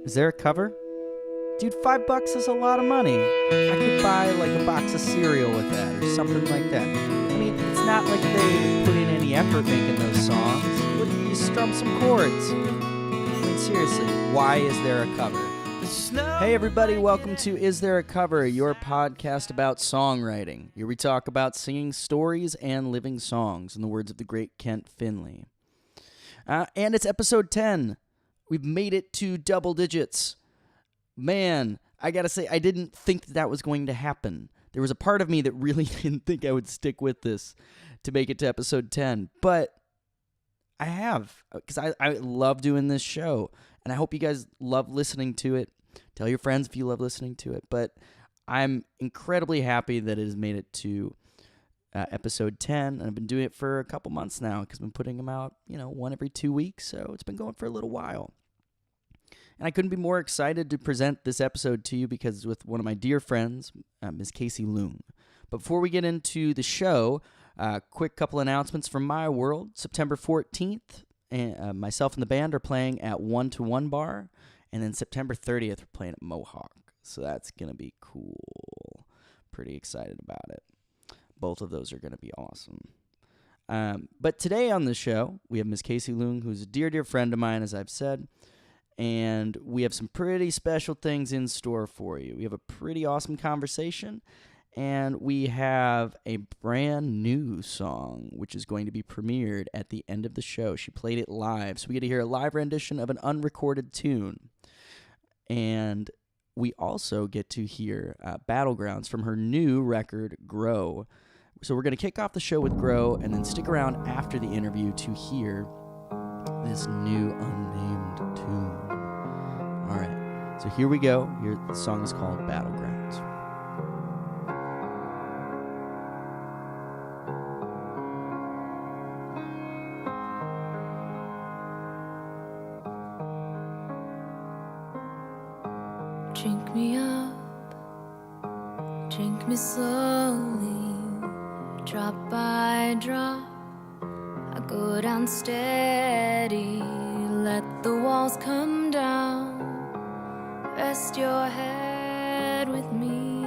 Is there a cover? Dude, $5 is a lot of money. I could buy like a box of cereal with that or something like that. I mean, it's not like they put in any effort making those songs. What do you strum some chords? I mean, seriously, why is there a cover? Hey everybody, welcome to Is There a Cover, your podcast about songwriting. Here we talk about singing stories and living songs, in the words of the great Kent Finley. And it's episode 10. We've made it to double digits. Man, I gotta say, I didn't think that was going to happen. There was a part of me that really didn't think I would stick with this to make it to episode 10, but I have, because I love doing this show, and I hope you guys love listening to it. Tell your friends if you love listening to it, but I'm incredibly happy that it has made it to episode 10, and I've been doing it for a couple months now, because I've been putting them out, one every 2 weeks, so it's been going for a little while. And I couldn't be more excited to present this episode to you because it's with one of my dear friends, Ms. Casie Luong. But before we get into the show, quick couple announcements from my world. September 14th, myself and the band are playing at 1-to-1 Bar, and then September 30th, we're playing at Mohawk. So that's going to be cool. Pretty excited about it. Both of those are going to be awesome. But today on the show, we have Ms. Casie Luong, who's a dear, dear friend of mine, as I've said. And we have some pretty special things in store for you. We have a pretty awesome conversation, and we have a brand new song, which is going to be premiered at the end of the show. She played it live, so we get to hear a live rendition of an unrecorded tune. And we also get to hear Battlegrounds from her new record, Grow. So we're going to kick off the show with Grow, and then stick around after the interview to hear this new unnamed tune. All right, so here we go. The song is called Battlegrounds. Drink me up, drink me slowly, drop by drop. I go down steady, let the walls come down. Rest your head with me.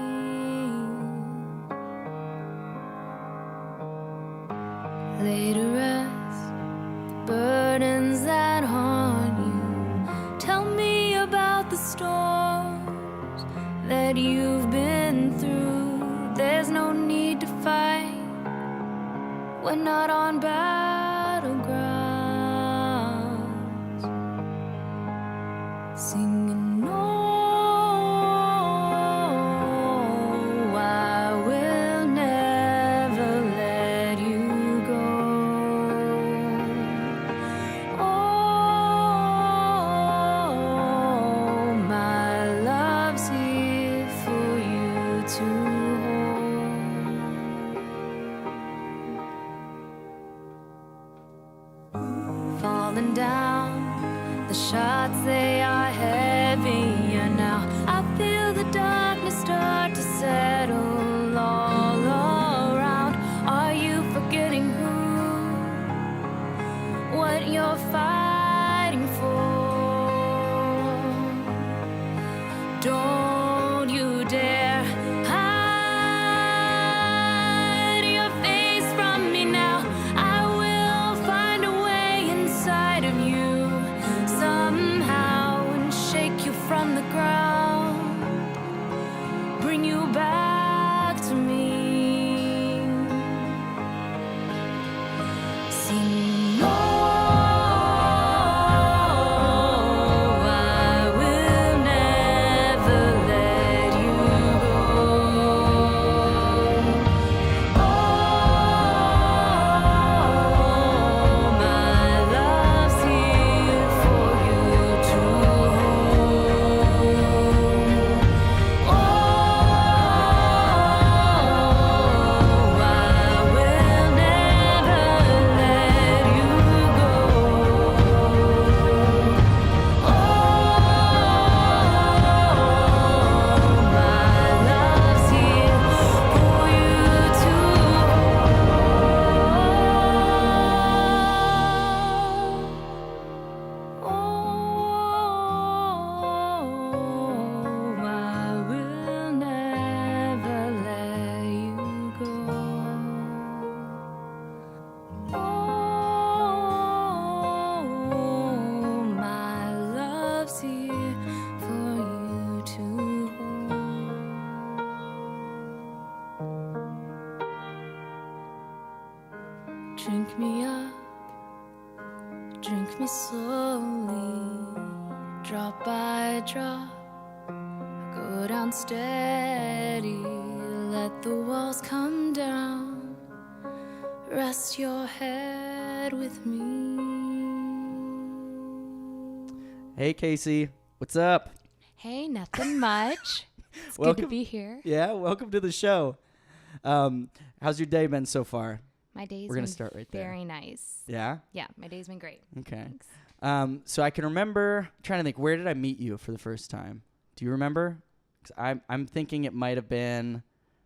Lay to rest the burdens that haunt you. Tell me about the storms that you've been through. There's no need to fight. We're not on battlegrounds. Singing no, I will never let you go. Oh, my love's here for you to hold. Falling down, the shots, they are heavier now. I feel the darkness start to settle all around. Are you forgetting who, what you're fighting for? Don't you dare hide your face from me now. I will find a way inside of you somehow and shake you from the ground, bring you back to me. Sing no, Drink me up, drink me slowly, drop by drop, go down steady, let the walls come down, rest your head with me. Hey, Casie, what's up? Hey, nothing much. It's good to be here. Yeah, welcome to the show. How's your day been so far? My day's We're gonna been start right there. very nice. Yeah? Yeah, my day's been great. Okay. Thanks. So I can remember, trying to think, where did I meet you for the first time? Do you remember? 'Cause I'm thinking it might have been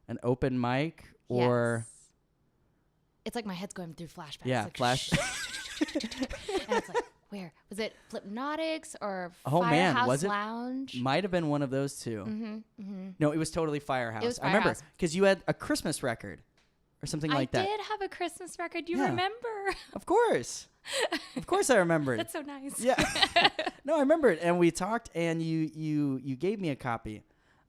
an open mic or... Yes. It's like my head's going through flashbacks. Yeah, like flash. And it's like, where? Was it Flipnotics or Oh, man, Firehouse was it? Lounge? Might have been one of those two. Mm-hmm, mm-hmm. No, it was totally Firehouse. It was I remember Firehouse. because you had a Christmas record or something like that. I did have a Christmas record. You Yeah. remember? Of course. Of course I remember it. That's so nice. Yeah. No, I remember it. And we talked and you gave me a copy.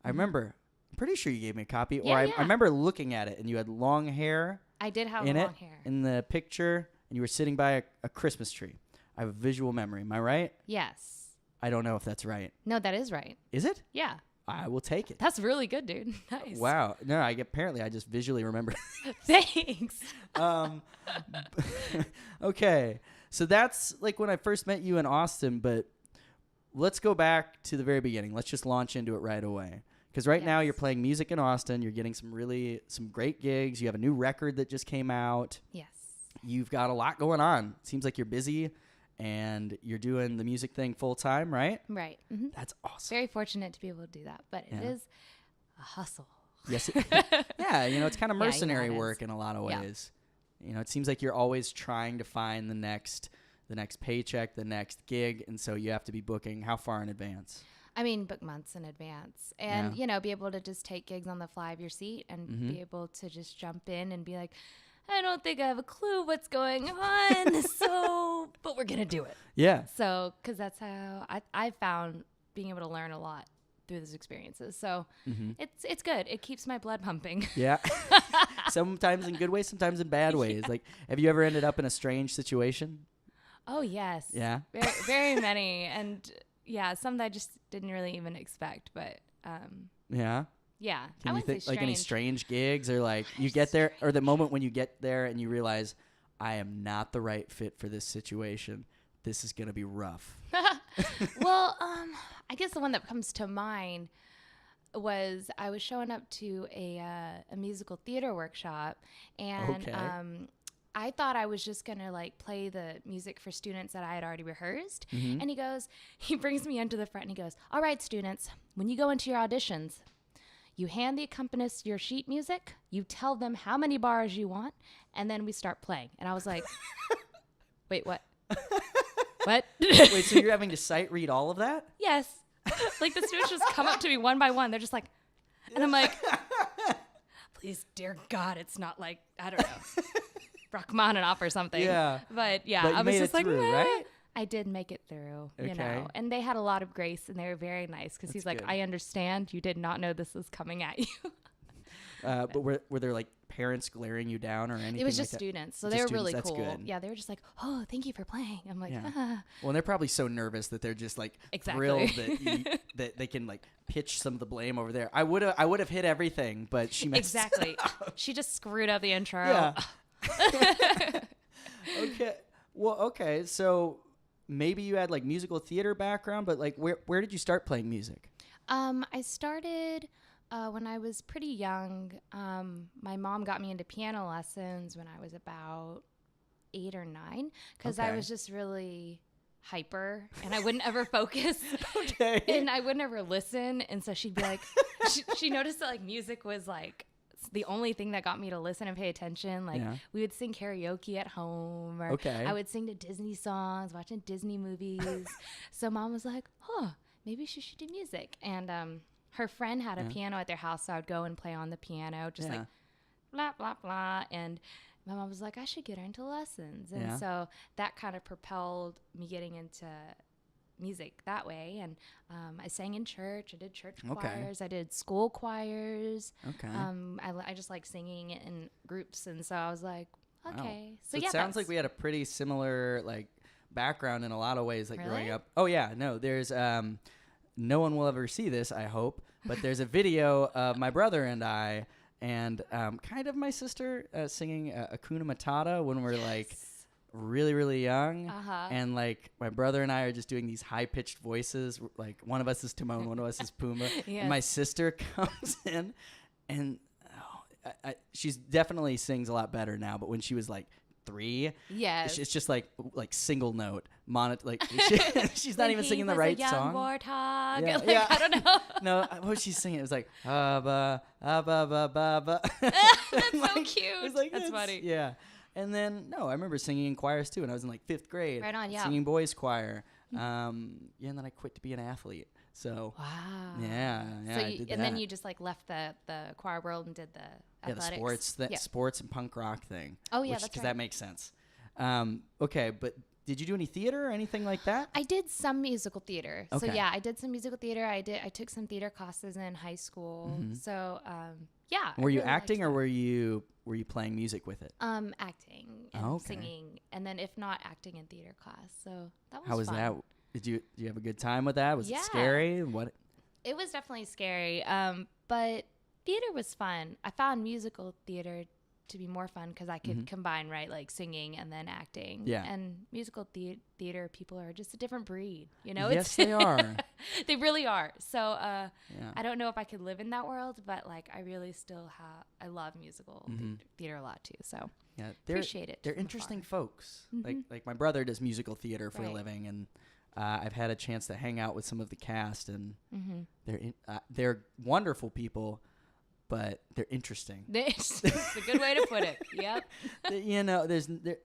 I remember. I'm pretty sure you gave me a copy. Yeah, or I yeah. remember looking at it and you had long hair I did have in long it hair. in the picture and you were sitting by a Christmas tree. I have a visual memory. Am I right? Yes. I don't know if that's right. No, that is right. Is it? Yeah. I will take it. That's really good, dude. Nice. Wow. No, apparently I just visually remember. Thanks. Okay. So that's like when I first met you in Austin, but let's go back to the very beginning. Let's just launch into it right away. Because right now Yes. you're playing music in Austin. You're getting some great gigs. You have a new record that just came out. Yes. You've got a lot going on. Seems like you're busy and you're doing the music thing full time, right? Right. Mm-hmm. That's awesome. Very fortunate to be able to do that, but it Yeah. is a hustle. Yes. Yeah, it's kind of Yeah, mercenary it is. work in a lot of Yeah. ways. It seems like you're always trying to find the next paycheck, the next gig, and so you have to be booking how far in advance? I mean, book months in advance and, be able to just take gigs on the fly of your seat and be able to just jump in and be like, I don't think I have a clue what's going on. But we're going to do it. Yeah. So, because that's how I found being able to learn a lot through those experiences. So it's good. It keeps my blood pumping. Yeah. Sometimes in good ways, sometimes in bad ways. Like, have you ever ended up in a strange situation? Oh, yes. Yeah. Very, very many. And yeah, some that I just didn't really even expect. But Yeah. yeah. Can I you wouldn't think say like any strange gigs or like you get there or the moment when you get there and you realize I am not the right fit for this situation. This is going to be rough. Well, I guess the one that comes to mind was I was showing up to a musical theater workshop, and Okay. I thought I was just gonna like play the music for students that I had already rehearsed. Mm-hmm. And he brings me into the front and he goes, "All right, students, when you go into your auditions, you hand the accompanist your sheet music, you tell them how many bars you want, and then we start playing." And I was like, "Wait, what? What?" Wait, so you're having to sight read all of that? Yes. Like the students just come up to me one by one. They're just like, and I'm like, please, dear God, it's not like, I don't know, Rachmaninoff or something. Yeah. But yeah, But you I was made just it like, through, "Meh." right? I did make it through, Okay. you know, and they had a lot of grace and they were very nice because he's like, good. "I understand you did not know this was coming at you." But were there like parents glaring you down or anything? It was just like that? students. So Just they were students, really that's cool. good. Yeah, they were just like, "Oh, thank you for playing." I'm like, Yeah. "Ah." Well, and they're probably so nervous that they're just like Exactly. thrilled that they can like pitch some of the blame over there. I would have hit everything, but she messed Exactly. up. She just screwed up the intro. Yeah. Okay. Well, okay. So maybe you had like musical theater background, but like where did you start playing music? I started when I was pretty young. My mom got me into piano lessons when I was about 8 or 9 because I Okay. was just really hyper and I wouldn't ever focus. Okay. And I would never listen. And so she'd be like, she noticed that like music was like the only thing that got me to listen and pay attention. Like we would sing karaoke at home or I would sing to Disney songs, watching Disney movies. So mom was like, "Oh, maybe she should do music." And her friend had a piano at their house. So I would go and play on the piano, just like blah, blah, blah. And my mom was like, "I should get her into lessons." And so that kind of propelled me getting into music that way. And I sang in church. I did church choirs. I did school choirs. Okay. I just like singing in groups. And so I was like, Okay. Wow. So It yeah, sounds like we had a pretty similar like background in a lot of ways, like growing Really? up. Oh yeah, no, there's no one will ever see this, I hope, but there's a video of my brother and I, and kind of my sister singing Hakuna Matata when we're like really, really young. Uh-huh. And like my brother and I are just doing these high pitched voices. Like one of us is Timon, one of us is Pumbaa. Yes. And my sister comes in and she's definitely sings a lot better now. But when she was like 3, Yes. it's just like single note she's not even singing the He was right a young song. warthog. Yeah, Like, yeah. I don't know. No, what was she singing? It was like ba ba ba ba. That's so Like, cute. it was like, That's funny. Yeah. And then I remember singing in choirs too when I was in like 5th grade. Right on, yeah. Singing boys choir. Yeah, and then I quit to be an athlete. So Wow. yeah, So I did and then that. you just like left the choir world and did the the athletics. sports and punk rock thing. Oh, yeah, that's because right. that makes sense. Okay, but did you do any theater or anything like that? I did some musical theater. So Okay. yeah, I did some musical theater. I took some theater classes in high school. So yeah. I Were you really liked acting or that. were you playing music with it? Acting and Oh, okay. singing, and then if not, acting in theater class. So that was How was fun. that? Did you have a good time with that? Was Yeah. it scary? What? It was definitely scary, but theater was fun. I found musical theater to be more fun because I could combine, right, like singing and then acting. Yeah. And musical theater people are just a different breed, you know? Yes, they are. They really are. So Yeah. I don't know if I could live in that world, but like I really still I love musical theater a lot too. So Yeah, appreciate it They're from interesting afar. folks. Like my brother does musical theater for a Right. living, and I've had a chance to hang out with some of the cast, and they're wonderful people, but they're interesting. It's a good way to put it. Yep.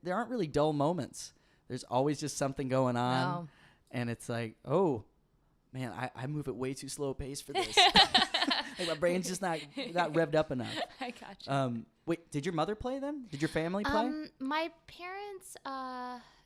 There aren't really dull moments. There's always just something going on, No. and it's like, oh man, I move at way too slow pace for this. Like my brain's just not revved up enough. I gotcha. Wait, did your mother play then? Did your family play? My parents,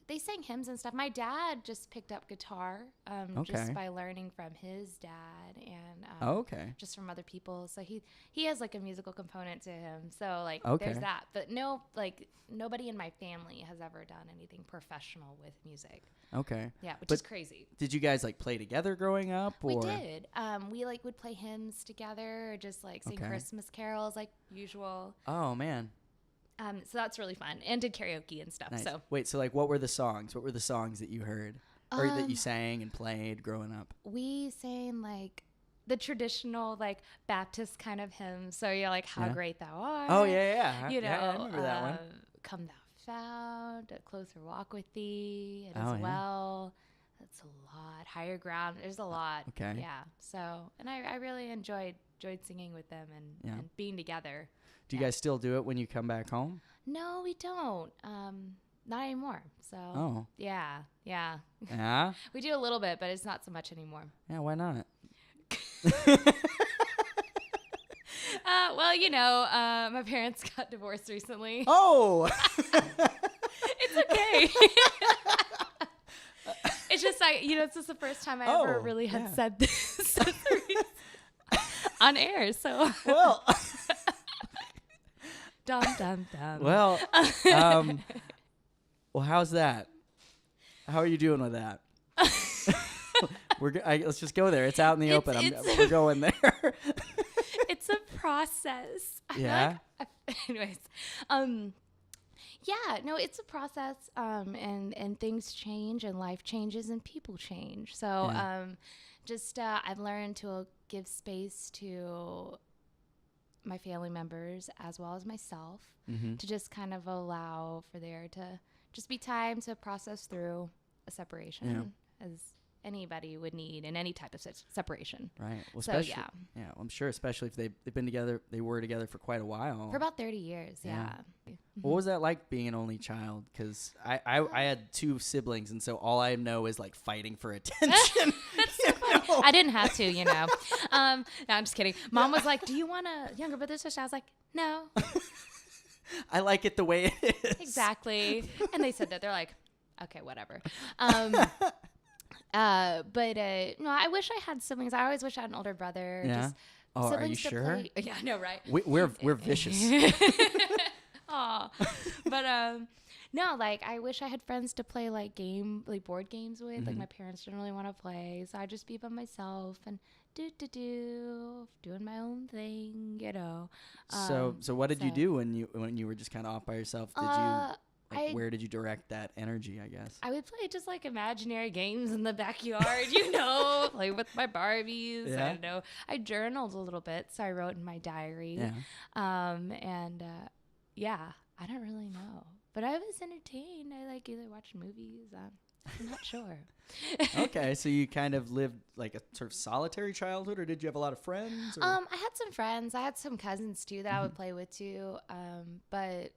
they sang hymns and stuff. My dad just picked up guitar, Okay. just by learning from his dad and Okay. just from other people. So he has like a musical component to him. So like Okay. there's that. But no, like nobody in my family has ever done anything professional with music. Okay. Yeah, which But is crazy. Did you guys like play together growing up? Or? We did. We like would play hymns together, or just like sing Okay. Christmas carols like usual. Oh man. So that's really fun, and did karaoke and stuff. Nice. So Wait, so like what were the songs? What were the songs that you heard or that you sang and played growing up? we sang like the traditional like Baptist kind of hymns. So you're like, "How Yeah. great thou art." Oh yeah. You know, yeah, I remember that one. "Come thou found, a closer walk with thee," and Oh, as yeah. well. That's a lot. Higher ground. There's a lot. Okay. Yeah. So, and I really enjoyed singing with them Yeah. and being together. Do you guys still do it when you come back home? No, we don't. Not anymore. So, Oh. yeah. Yeah? We do a little bit, but it's not so much anymore. Yeah, why not? Well, my parents got divorced recently. Oh! It's okay. It's just it's just the first time I ever Oh, really had yeah. said this on air. So, Well, dum dum dum. well, how's that? How are you doing with that? Let's just go there. It's out in the open. We're going there. It's a process. I feel Yeah? anyways, yeah, no, it's a process, and things change, and life changes, and people change. So, Yeah. I've learned to give space to my family members as well as myself to just kind of allow for there to just be time to process through a separation as anybody would need in any type of separation. Right. Well, So, especially, yeah. yeah. Well, I'm sure, especially if they've been together, they were together for quite a while. For about 30 years, yeah. What was that like being an only child? Because I had 2 siblings, and so all I know is like fighting for attention. I didn't have to, No, I'm just kidding. Mom was like, "Do you want a younger brother or sister?" I was like, "No." I like it the way it is. Exactly. And they said that. They're like, "Okay, whatever." But no, I wish I had siblings. I always wish I had an older brother. Yeah. Just Oh, are you siblings to sure? play- Yeah, I know, right? We're vicious. Aw. But no, like I wish I had friends to play like board games with. Like my parents didn't really want to play, so I'd just be by myself and doing my own thing, you know. So what did you do when you were just kind of off by yourself? Did you where did you direct that energy, I guess? I would play just like imaginary games in the backyard, you know, play with my Barbies. Yeah. I don't know. I journaled a little bit, so I wrote in my diary. Yeah. Yeah, I don't really know. But I was entertained. I like either watched movies. I'm not sure. Okay, so you kind of lived like a sort of solitary childhood, or did you have a lot of friends? Or? I had some friends. I had some cousins too that I would play with too. But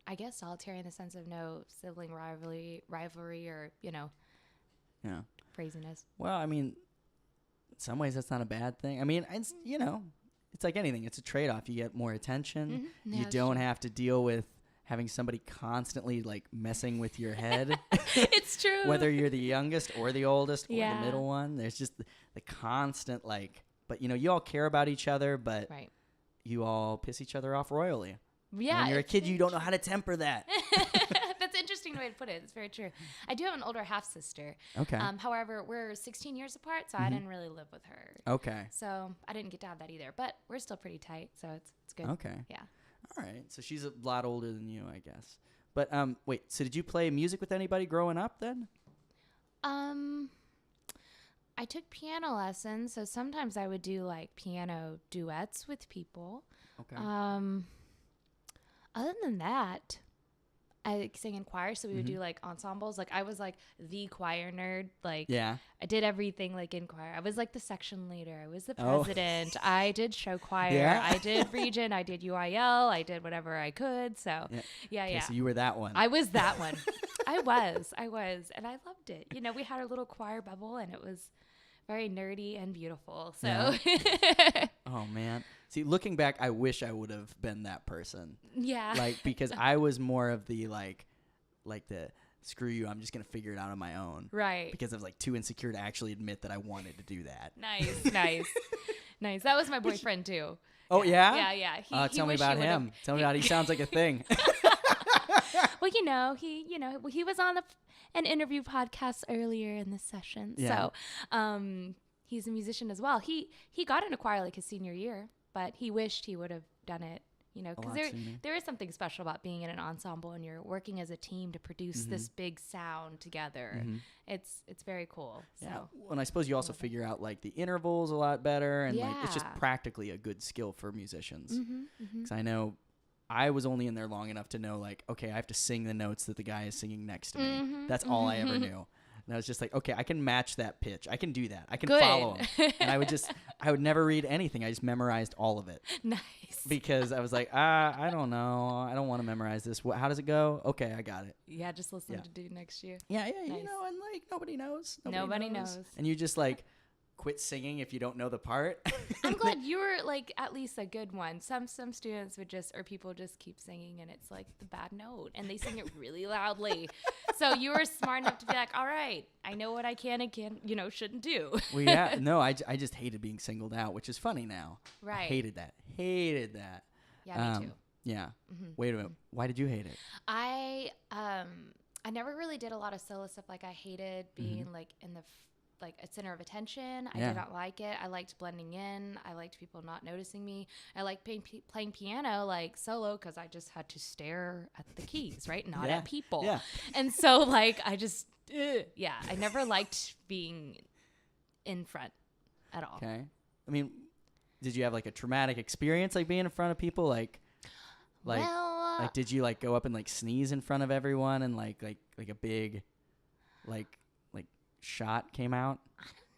I guess solitary in the sense of no sibling rivalry, or Yeah. craziness. Well, I mean, in some ways that's not a bad thing. I mean, it's it's like anything. It's a trade-off. You get more attention. Yeah, You that's don't true. have to deal with having somebody constantly like messing with your head. It's true. Whether you're the youngest or the oldest or Yeah. the middle one, there's just the constant but you all care about each other, but Right. you all piss each other off royally. Yeah. When you're a it's kid, very you don't know how to temper that. That's an interesting way to put it. It's very true. I do have an older half sister. Okay. However, we're 16 years apart, so I didn't really live with her. Okay. So I didn't get to have that either. But we're still pretty tight, so it's good. Okay. Yeah. All right. So she's a lot older than you, I guess. But wait. So did you play music with anybody growing up then? I took piano lessons, so sometimes I would do like piano duets with people. Okay. Other than that, I sang in choir, so we would do like ensembles. Like I was like the choir nerd. Like Yeah. I did everything like in choir. I was like the section leader. I was the Oh. president. I did show choir. Yeah? I did region. I did UIL. I did whatever I could. So yeah. Okay, so you were that one. I was that one. I was, and I loved it. We had our little choir bubble, and it was very nerdy and beautiful. So Yeah. Oh man. See, looking back, I wish I would have been that person. yeah. Like because I was more of the like the screw you, I'm just gonna figure it out on my own. Right. Because I was like too insecure to actually admit that I wanted to do that. Nice. That was my boyfriend too. Oh yeah? Yeah. He Tell me wished about he would've- him. Tell me about. He sounds like a thing. Well, he was on an interview podcast earlier in this session. Yeah. So, he's a musician as well. He got into choir like his senior year, but he wished he would have done it, because lot sooner. there is something special about being in an ensemble and you're working as a team to produce this big sound together. It's very cool. So. Yeah. Well, and I suppose you also figure out like the intervals a lot better, and like it's just Yeah. practically a good skill for musicians. Mm-hmm. Because I know I was only in there long enough to know like, okay, I have to sing the notes that the guy is singing next to me. That's all I ever knew. And I was just like, okay, I can match that pitch. I can do that. I can Good. follow him. And I would never read anything. I just memorized all of it Nice. because I was like, I don't know. I don't want to memorize this. How does it go? Okay, I got it. Yeah, just listen Yeah. to do next year. Yeah, Nice. and like nobody knows. Nobody knows. And you just like quit singing if you don't know the part. I'm glad you were like at least a good one. Some students would just, or people just keep singing and it's like the bad note and they sing it really loudly. So you were smart enough to be like, all right, I know what I can and shouldn't do. Well, yeah, no, I just hated being singled out, which is funny now. Right. I hated that. Yeah, me too. Yeah. Wait a minute. Why did you hate it? I never really did a lot of solo stuff. Like I hated being like in the like a center of attention. I Yeah. did not like it. I liked blending in. I liked people not noticing me. I liked playing piano like solo because I just had to stare at the keys, right? Not Yeah. at people. Yeah. And so like I just, I never liked being in front at all. Okay. I mean, did you have like a traumatic experience like being in front of people? Like, Well, did you like go up and like sneeze in front of everyone and like a big, like shot came out?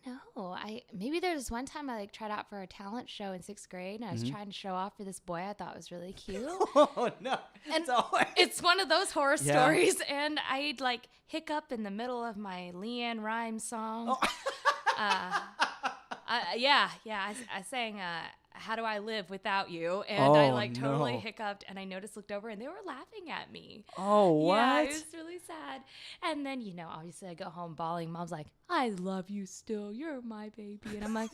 no, maybe there was one time I like tried out for a talent show in 6th grade and I was trying to show off for this boy I thought was really cute. Oh no! And it's one of those horror stories, and I'd like hiccup in the middle of my Leanne Rimes song. I sang "How Do I Live Without You," and I like totally no. hiccuped, and I looked over, and they were laughing at me. Oh, what? Yeah, it was really sad. And then obviously I go home bawling. Mom's like, "I love you still. You're my baby," and I'm like,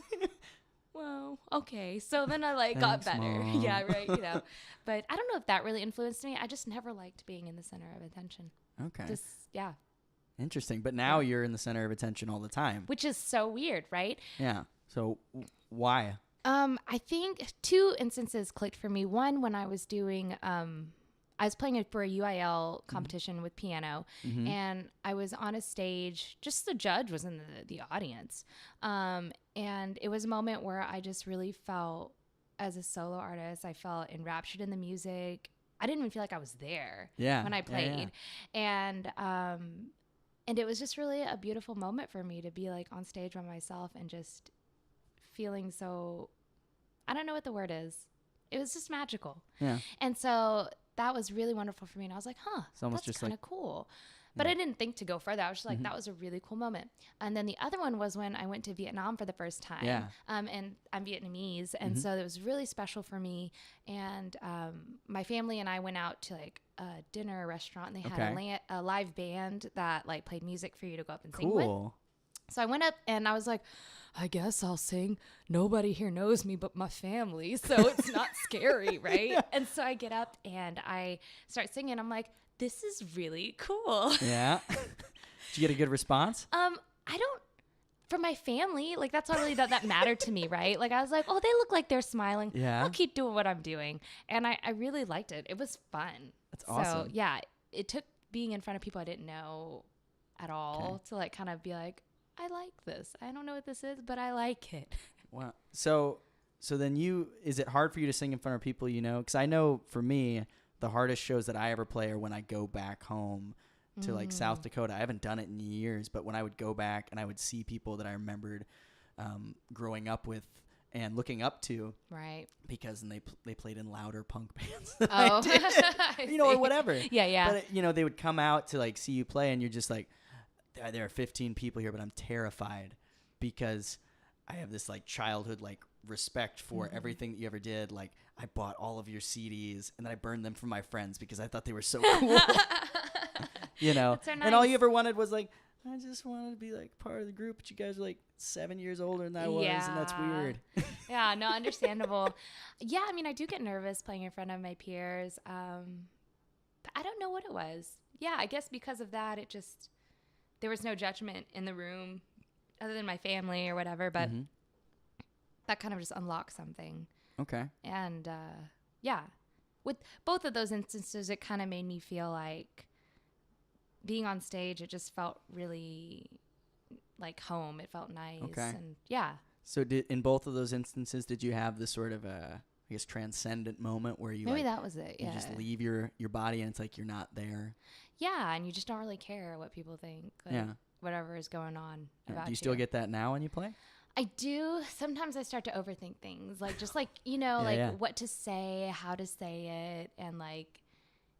well, okay. So then I like got Thanks, better. Mom. Yeah, right. But I don't know if that really influenced me. I just never liked being in the center of attention. Okay. Just, yeah. Interesting. But now you're in the center of attention all the time. Which is so weird, right? Yeah. So why? I think 2 instances clicked for me. One, when I was doing, I was playing it for a UIL competition with piano, and I was on a stage. Just the judge was in the audience, and it was a moment where I just really felt, as a solo artist, I felt enraptured in the music. I didn't even feel like I was there when I played, and it was just really a beautiful moment for me to be like on stage by myself and just feeling so, I don't know what the word is. It was just magical. Yeah. And so that was really wonderful for me. And I was like, It's almost that's just kind of cool. But I didn't think to go further. I was just like, that was a really cool moment. And then the other one was when I went to Vietnam for the first time. Yeah. And I'm Vietnamese. And so it was really special for me. And my family and I went out to like a dinner restaurant, and they had a live band that like played music for you to go up and sing with. Cool. So I went up and I was like, I guess I'll sing. Nobody here knows me but my family, so it's not scary, right? And so I get up and I start singing. I'm like, this is really cool. Yeah. Did you get a good response? I don't, for my family, like that's not really that mattered to me, right? Like I was like, oh, they look like they're smiling. Yeah. I'll keep doing what I'm doing. And I really liked it. It was fun. That's awesome. So yeah, it took being in front of people I didn't know at all to like kind of be like, I like this. I don't know what this is, but I like it. Wow. So then is it hard for you to sing in front of people you know? Because I know for me, the hardest shows that I ever play are when I go back home to like South Dakota. I haven't done it in years, but when I would go back and I would see people that I remembered growing up with and looking up to, Right. because they played in louder punk bands than I Oh, did, you know, or whatever. Yeah. But you know, they would come out to like see you play, and you're just like, there are 15 people here, but I'm terrified because I have this like childhood like respect for everything that you ever did. Like I bought all of your CDs and then I burned them for my friends because I thought they were so cool. You know, so and all nice. you ever wanted was like, I just wanted to be like part of the group, but you guys are like 7 years older than I was, and that's weird. Yeah, no, understandable. Yeah, I mean, I do get nervous playing in front of my peers. But I don't know what it was. Yeah, I guess because of that, there was no judgment in the room other than my family or whatever, but that kind of just unlocked something. Okay. And yeah, with both of those instances, it kind of made me feel like being on stage, it just felt really like home. It felt nice. Okay. And yeah. So in both of those instances, did you have this sort of I guess transcendent moment where you Maybe like, that was it. Yeah. you just leave your body and it's like you're not there? Yeah, and you just don't really care what people think. Like, whatever is going on about Do you still get that now when you play? I do. Sometimes I start to overthink things, like just like, you know, what to say, how to say it, and like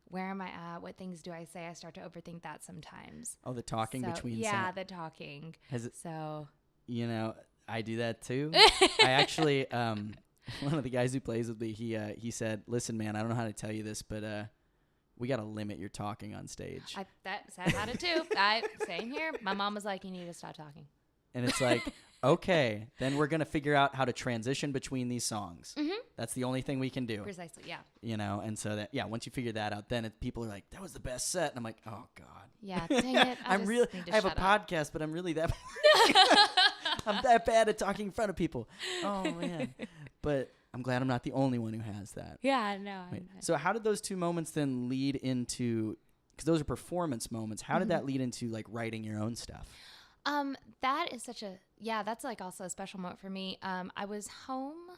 where am I at? What things do I say? I start to overthink that sometimes. Oh, the talking between. Yeah, the talking. So. You know, I do that too. I actually, one of the guys who plays with me, he said, "Listen, man, I don't know how to tell you this, but we got to limit your talking on stage." I had it too. Same here. My mom was like, "You need to stop talking." And it's like, okay, then we're gonna figure out how to transition between these songs. That's the only thing we can do. Precisely, yeah. You know, and so that once you figure that out, then people are like, "That was the best set," and I'm like, "Oh God." Yeah, dang it. I have a podcast, but I'm really that. I'm that bad at talking in front of people. Oh man, but I'm glad I'm not the only one who has that. Yeah, no. So how did those two moments then lead into? Because those are performance moments. How did that lead into like writing your own stuff? That is that's like also a special moment for me. I was home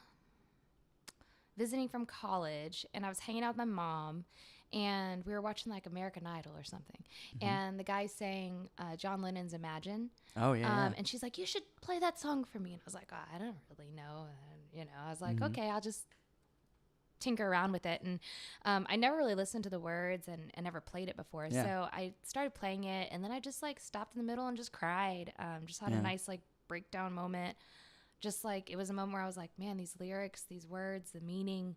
visiting from college and I was hanging out with my mom and we were watching like American Idol or something. And the guy sang John Lennon's Imagine. Oh yeah. And she's like, you should play that song for me. And I was like, oh, I don't really know. And, I was like, okay, I'll just tinker around with it. And I never really listened to the words and never played it before. Yeah. So I started playing it and then I just like stopped in the middle and just cried. Just had a nice like breakdown moment. Just like it was a moment where I was like, man, these lyrics, these words, the meaning.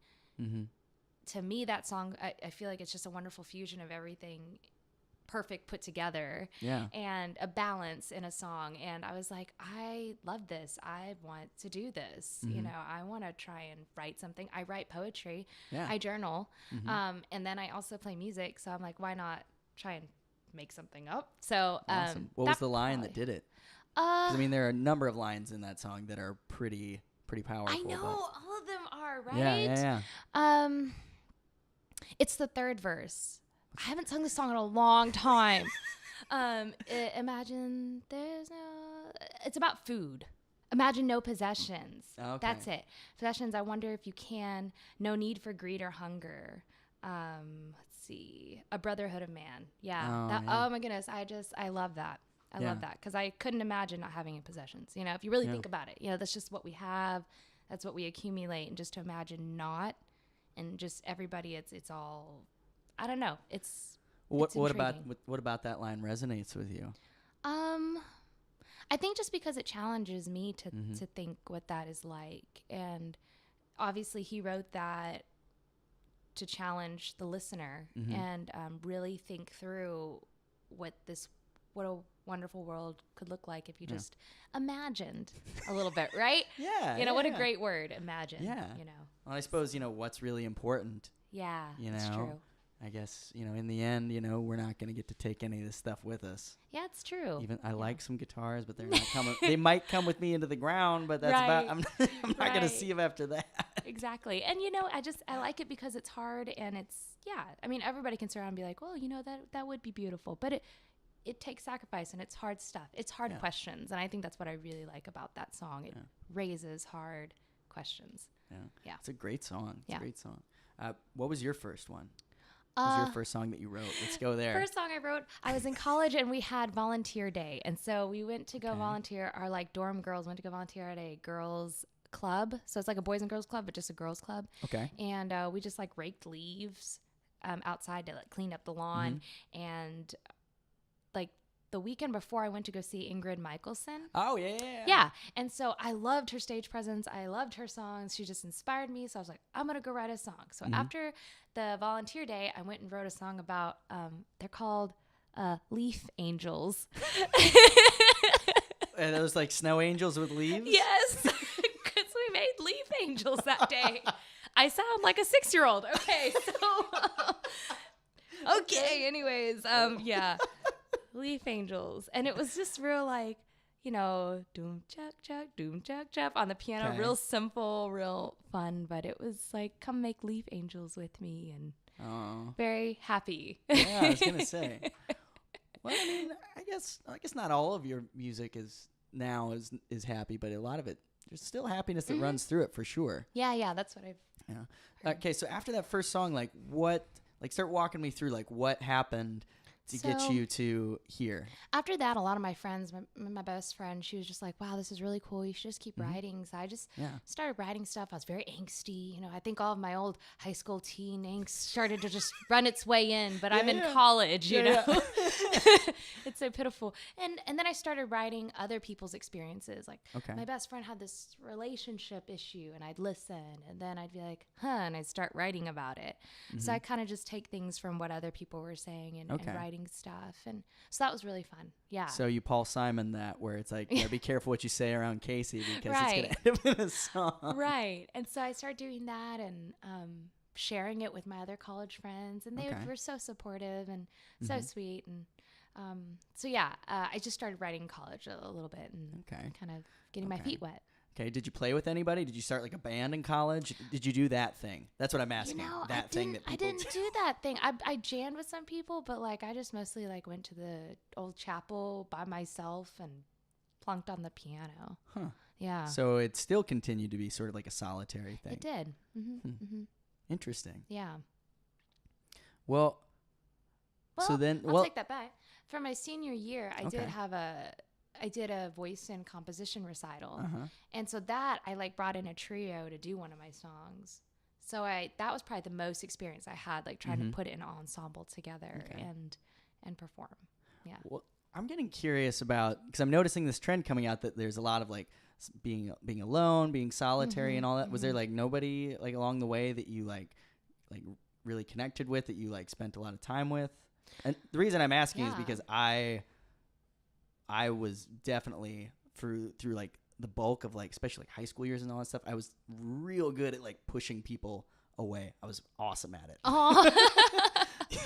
To me, that song, I feel like it's just a wonderful fusion of everything perfect put together and a balance in a song. And I was like, I love this. I want to do this. You know, I want to try and write something. I write poetry. I journal. And then I also play music. So I'm like, why not try and make something up? So awesome. What was the line that did it? 'Cause, I mean, there are a number of lines in that song that are pretty powerful. I know, all of them are, right? Yeah. It's the third verse. I haven't sung this song in a long time. Imagine it's about food. Imagine no possessions. Okay. That's it. Possessions, I wonder if you can. No need for greed or hunger. Let's see. A brotherhood of man. Yeah. Oh my goodness. I love that. I love that because I couldn't imagine not having any possessions. You know, if you really think about it, you know, that's just what we have. That's what we accumulate. And just to imagine not, and just everybody, it's all, I don't know. It's what about that line resonates with you? I think just because it challenges me to think what that is like. And obviously he wrote that to challenge the listener and really think through what a wonderful world could look like if you just imagined a little bit, right? You know, what a great word, imagine. You know. Well, I suppose, you know, what's really important. Yeah, you know, it's true. I guess, you know, in the end, you know, we're not going to get to take any of this stuff with us. Yeah, it's true. Even I like some guitars, but they're not coming. They might come with me into the ground, but that's about. I'm not going to see them after that. Exactly. And you know, I like it because it's hard and it's I mean, everybody can sit around and be like, well, you know, that would be beautiful, but it takes sacrifice and it's hard stuff. It's hard questions, and I think that's what I really like about that song. It raises hard questions. Yeah. It's a great song. It's a great song. What was your first one? What was your first song that you wrote? Let's go there. First song I wrote, I was in college and we had volunteer day. And so we went to go volunteer. Our like dorm girls went to go volunteer at a girls club. So it's like a boys and girls club, but just a girls club. Okay. And we just like raked leaves outside to like clean up the lawn. And like the weekend before, I went to go see Ingrid Michaelson. Oh, yeah. Yeah. And so I loved her stage presence. I loved her songs. She just inspired me. So I was like, I'm going to go write a song. So after the volunteer day, I went and wrote a song about, they're called Leaf Angels. And those like snow angels with leaves? Yes. Because we made leaf angels that day. I sound like a 6-year-old. Okay. So, okay. Anyways, yeah. Leaf angels. And it was just real like, you know, doom chuck chuck, doom chuck chuck on the piano. Real simple, real fun. But it was like, come make leaf angels with me, and very happy. Yeah, I was gonna say. Well, I mean, I guess not all of your music is happy, but a lot of it, there's still happiness that runs through it for sure. Yeah, that's what I've. Yeah. Okay, so after that first song, like start walking me through like what happened to get you to here. After that, a lot of my friends, my best friend, she was just like, wow, this is really cool. You should just keep writing. So I just started writing stuff. I was very angsty. You know, I think all of my old high school teen angst started to just run its way in, but I'm in college, you know. It's so pitiful. And then I started writing other people's experiences. Like my best friend had this relationship issue, and I'd listen, and then I'd be like, and I'd start writing about it. So I kind of just take things from what other people were saying and writing stuff, and so that was really fun. Yeah. So you Paul Simon that, where it's like, be careful what you say around Casie, because it's gonna end up in a song. Right. And so I started doing that and sharing it with my other college friends, and they were so supportive and so sweet. And so I just started writing in college a little bit and kind of getting my feet wet. Okay, did you play with anybody? Did you start like a band in college? Did you do that thing? That's what I'm asking. You know, that thing that people I didn't do that thing. I jammed with some people, but like I just mostly like went to the old chapel by myself and plunked on the piano. Huh. Yeah. So it still continued to be sort of like a solitary thing. It did. Interesting. Yeah. Well, so then I'll take that back. For my senior year, I did a voice and composition recital. And so that I like brought in a trio to do one of my songs. So that was probably the most experience I had, like trying to put an ensemble together and perform. Yeah. Well, I'm getting curious about, because I'm noticing this trend coming out that there's a lot of like being alone, being solitary and all that. Was there like nobody like along the way that you like really connected with, that you like spent a lot of time with? And the reason I'm asking is Yeah. because I was definitely through like the bulk of like, especially like high school years and all that stuff, I was real good at like pushing people away. I was awesome at it. Oh.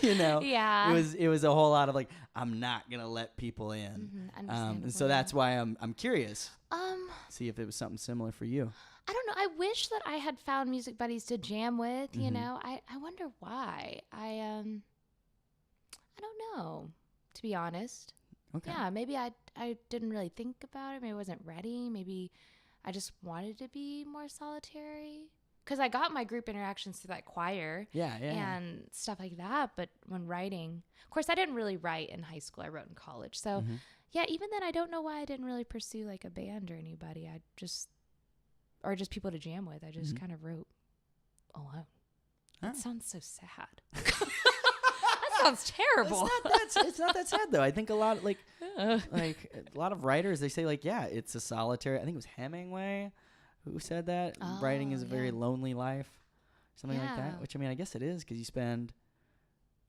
You know, Yeah. it was a whole lot of like, I'm not gonna let people in. And so that's why I'm curious. See if it was something similar for you. I don't know. I wish that I had found music buddies to jam with. You Mhm. know, I wonder why. I don't know, to be honest. Okay. Yeah, maybe I didn't really think about it. Maybe I wasn't ready. Maybe I just wanted to be more solitary. Because I got my group interactions through that choir Yeah. and stuff like that. But when writing, of course, I didn't really write in high school. I wrote in college. So, Mhm. yeah, even then, I don't know why I didn't really pursue like a band or anybody. Or just people to jam with. I just Mhm. kind of wrote alone. Oh. That sounds so sad. That sounds terrible. It's not that sad though. I think a lot like a lot of writers, they say like, yeah, it's a solitary. I think it was Hemingway who said that writing is a very yeah. lonely life, something like Yeah. that. Which I mean, I guess it is because you spend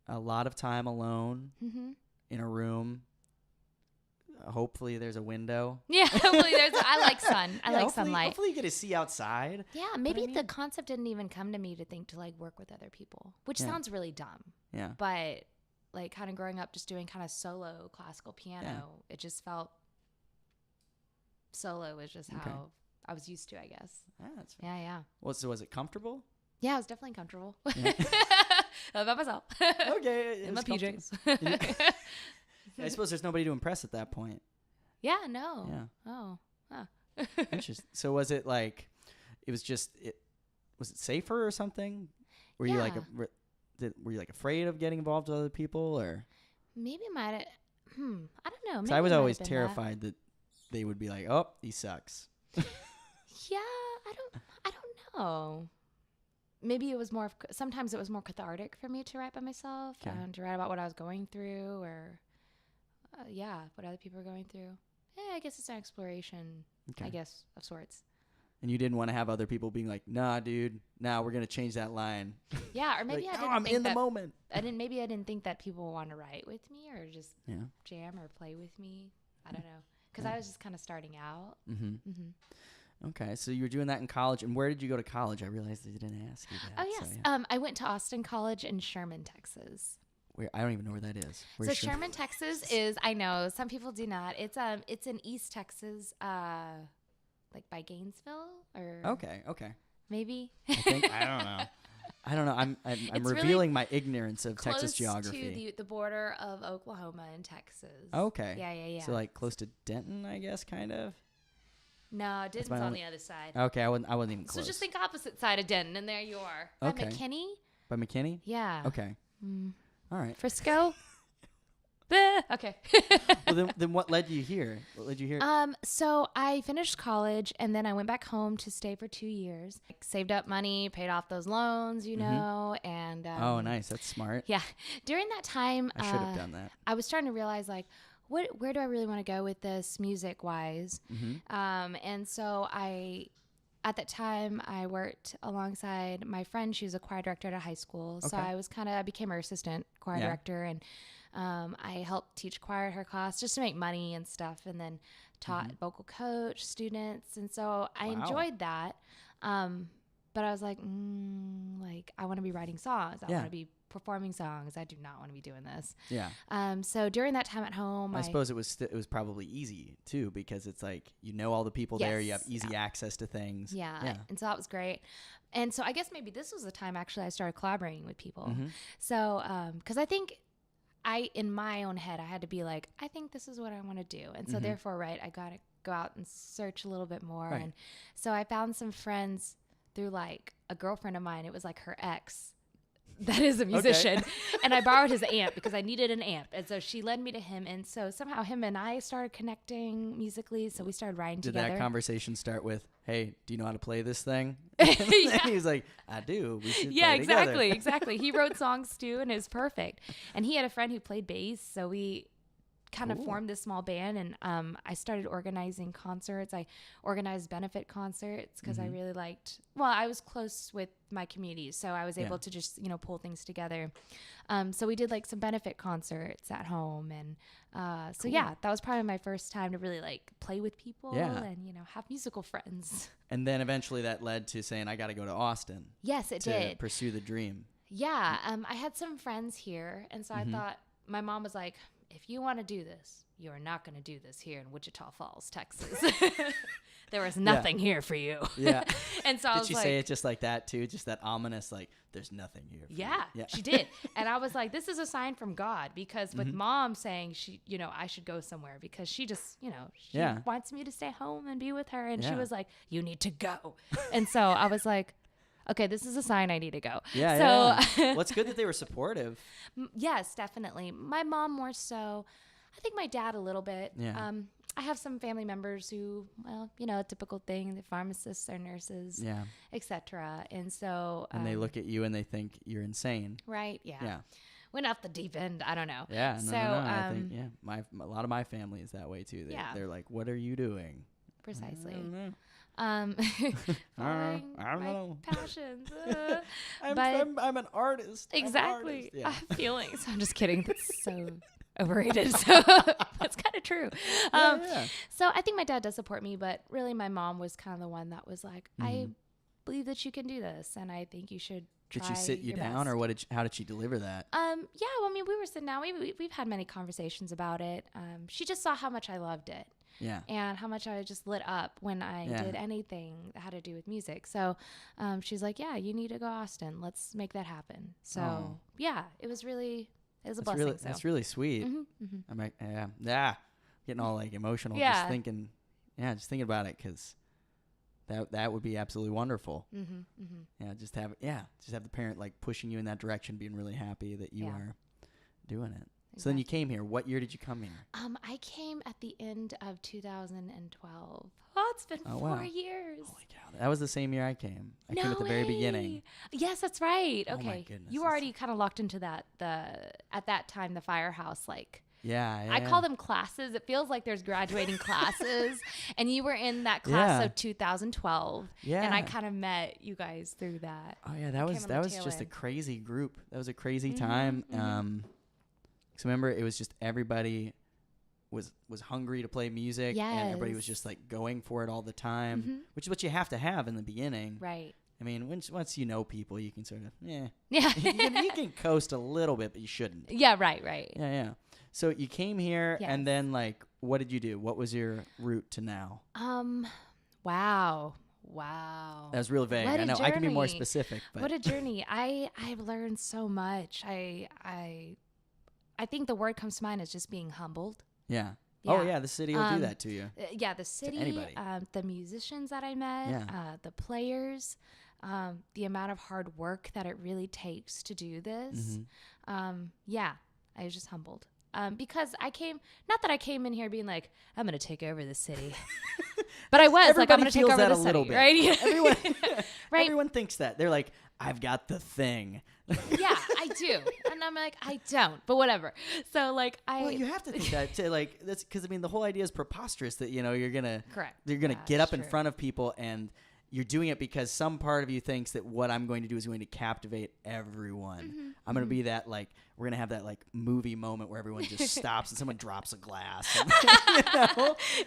a lot of time alone Mm-hmm. in a room. Hopefully, there's a window. Yeah, hopefully I like sun. I Yeah, like hopefully, sunlight. Hopefully, you get to see outside. Yeah, maybe I mean- the concept didn't even come to me to think to like work with other people, which Yeah. sounds really dumb. Yeah. But like kind of growing up just doing kind of solo classical piano, it just felt solo was just how Okay. I was used to, I guess. Ah, that's Yeah. well. So was it comfortable? Yeah, I was definitely comfortable. Yeah. By myself. Okay, it In my was comfortable. PJs. I suppose there's nobody to impress at that point. Yeah, no. Yeah. Oh. Huh. Interesting. So was it like, it was just it? Was it safer or something? Were you like were you like afraid of getting involved with other people or? Maybe it might have. I don't know. Because Maybe I was it might always have been that. terrified that they would be like, "Oh, he sucks." Yeah, I don't know. Maybe it was more. Sometimes it was more cathartic for me to write by myself, Okay. to write about what I was going through, or what other people are going through. Yeah, I guess it's an exploration. Okay. I guess of sorts. And you didn't want to have other people being like, "Nah, dude, we're gonna change that line." Yeah, or maybe Like, I "No, didn't I'm think in the that. moment. Maybe I didn't think that people would want to write with me or just Yeah. jam or play with me. I don't know, because Yeah. I was just kind of starting out. Mm-hmm. Okay, so you were doing that in college, and where did you go to college? I realized I didn't ask you that. Oh yes, So, yeah. I went to Austin College in Sherman, Texas. Where I don't even know where that is. So Where's Sherman, Texas is, I know some people do not. It's in East Texas, like by Gainesville or Okay. maybe I think I don't know. I'm It's really revealing my ignorance of close Texas geography. to the border of Oklahoma and Texas. Okay. Yeah. So like close to Denton, I guess, kind of. No, Denton's my on only- the other side. Okay, I wasn't even So close. just think opposite side of Denton, and there you are. Okay. McKinney? By McKinney. Yeah. Okay. All right. Frisco? Bleh. Okay. Well, then what led you here? What led you here? So I finished college and then I went back home to stay for 2 years. Like, saved up money, paid off those loans, you know, and Oh, nice. That's smart. yeah. During that time, I should have done that. I was starting to realize like, where do I really want to go with this music wise? And so at that time, I worked alongside my friend. She was a choir director at a high school. So Okay. I became her assistant choir Yeah. director. And I helped teach choir at her class just to make money and stuff. And then taught vocal coach students. And so I Wow. enjoyed that. But I was like, I want to be writing songs. I Yeah. want to be performing songs. I do not want to be doing this. Yeah. So during that time at home, I suppose it was probably easy too because it's like you know all the people there. You have Yes, easy access to things. yeah. And so that was great. And so I guess maybe this was the time actually I started collaborating with people. Mhm. So, because I think in my own head, I had to be like, I think this is what I want to do. And so therefore, right, I got to go out and search a little bit more. Right. And so I found some friends through like a girlfriend of mine. It was like her ex that is a musician. And I borrowed his amp because I needed an amp. And so she led me to him. And so somehow him and I started connecting musically. So we started writing Did together. that conversation start with, "Hey, do you know how to play this thing?" Yeah. And he was like, "I do. We should Yeah, play together." exactly. He wrote songs too, and it was perfect. And he had a friend who played bass, so we kind of Cool. formed this small band, and I started organizing concerts. I organized benefit concerts because I really liked, well, I was close with my community, so I was able to just, pull things together. So we did like some benefit concerts at home, and so yeah, that was probably my first time to really like play with people and, have musical friends. And then eventually that led to saying, I got to go to Austin. Yes, it to did. pursue the dream. Yeah. I had some friends here, and so I thought, my mom was like, if you want to do this, you are not going to do this here in Wichita Falls, Texas. There is nothing here for you. Yeah. And so I was Did she like, say it just like that too? Just that ominous, like, there's nothing here for you. yeah, she did. And I was like, this is a sign from God, because with mom saying she, I should go somewhere, because she just, she wants me to stay home and be with her. And she was like, you need to go. And so I was like, okay, this is a sign I need to go. Yeah. Well, it's good that they were supportive. Yes, definitely. My mom more so. I think my dad a little bit. Yeah. I have some family members who, well, a typical thing, the pharmacists or nurses, etc. And so... and they look at you and they think you're insane. Right, yeah. Yeah. Went off the deep end, I don't know. Yeah, so, I think, a lot of my family is that way too. They're like, what are you doing? Precisely. I don't know. Following I don't my know. passions. I'm an artist. Exactly. Yeah. I have feelings. I'm just kidding. That's so overrated. So that's kind of true. So I think my dad does support me, but really my mom was kind of the one that was like, I believe that you can do this, and I think you should try. Did she sit you your down, best. or how did she deliver that? Yeah, well, I mean, we were sitting down. We've had many conversations about it. She just saw how much I loved it. Yeah. And how much I just lit up when I did anything that had to do with music. So she's like, yeah, you need to go to Austin. Let's make that happen. So, yeah, it was a blessing. That's really sweet. I'm like, getting all like emotional just thinking about it, because that would be absolutely wonderful. Yeah, just have the parent like pushing you in that direction, being really happy that you are doing it. So then you came here. What year did you come here? I came at the end of 2012. Oh, it's been 4 years. Holy cow. That was the same year I came. I came at the very beginning. Yes, that's right. Okay. Oh my goodness. You were already kind of locked into that, at that time, the firehouse, like. Yeah. I call them classes. It feels like there's graduating classes. And you were in that class of 2012. Yeah. And I kind of met you guys through that. Oh, yeah. That was just a crazy group. That was a crazy time. So remember, it was just everybody was hungry to play music, and everybody was just like going for it all the time, which is what you have to have in the beginning. Right. I mean, once you know people, you can sort of, Yeah. you can coast a little bit, but you shouldn't. Yeah, right. Yeah. So you came here, and then like, what did you do? What was your route to now? Wow. That was real vague. I know. I can be more specific. But. What a journey. I've learned so much. I think the word comes to mind is just being humbled. Yeah. Oh, yeah. The city will do that to you. Yeah, the city, anybody. The musicians that I met, the players, the amount of hard work that it really takes to do this. I was just humbled. Because not that I came in here being like, I'm going to take over the city. But I was like, I'm going to take over the city, right? Everyone thinks that. They're like, I've got the thing. Yeah, I do. And I'm like, I don't, but whatever. So like, well, you have to think that to like, that's because I mean, the whole idea is preposterous that, you're going to get up in front of people, and you're doing it because some part of you thinks that what I'm going to do is going to captivate everyone. I'm going to be that, like, we're going to have that like movie moment where everyone just stops and someone drops a glass. And,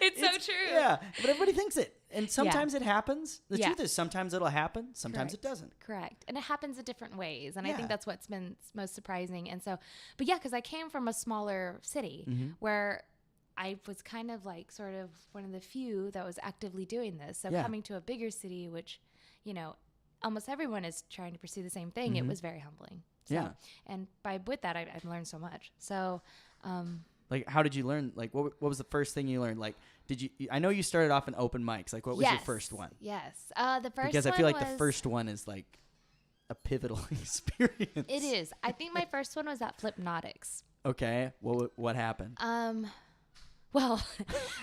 it's so true. Yeah. But everybody thinks it. And sometimes it happens. The truth is sometimes it'll happen. Sometimes it doesn't. Correct. And it happens in different ways. And I think that's what's been most surprising. And so, but yeah, because I came from a smaller city where I was kind of like sort of one of the few that was actively doing this. So coming to a bigger city, which, almost everyone is trying to pursue the same thing, it was very humbling. So, and with that, I've learned so much. So, like, how did you learn? Like, what was the first thing you learned? Like, I know you started off in open mics. Like, what was your first one? Yes. The first because I feel like the first one is like a pivotal experience. It is. I think my first one was at Flipnotics. Okay. What happened? Well,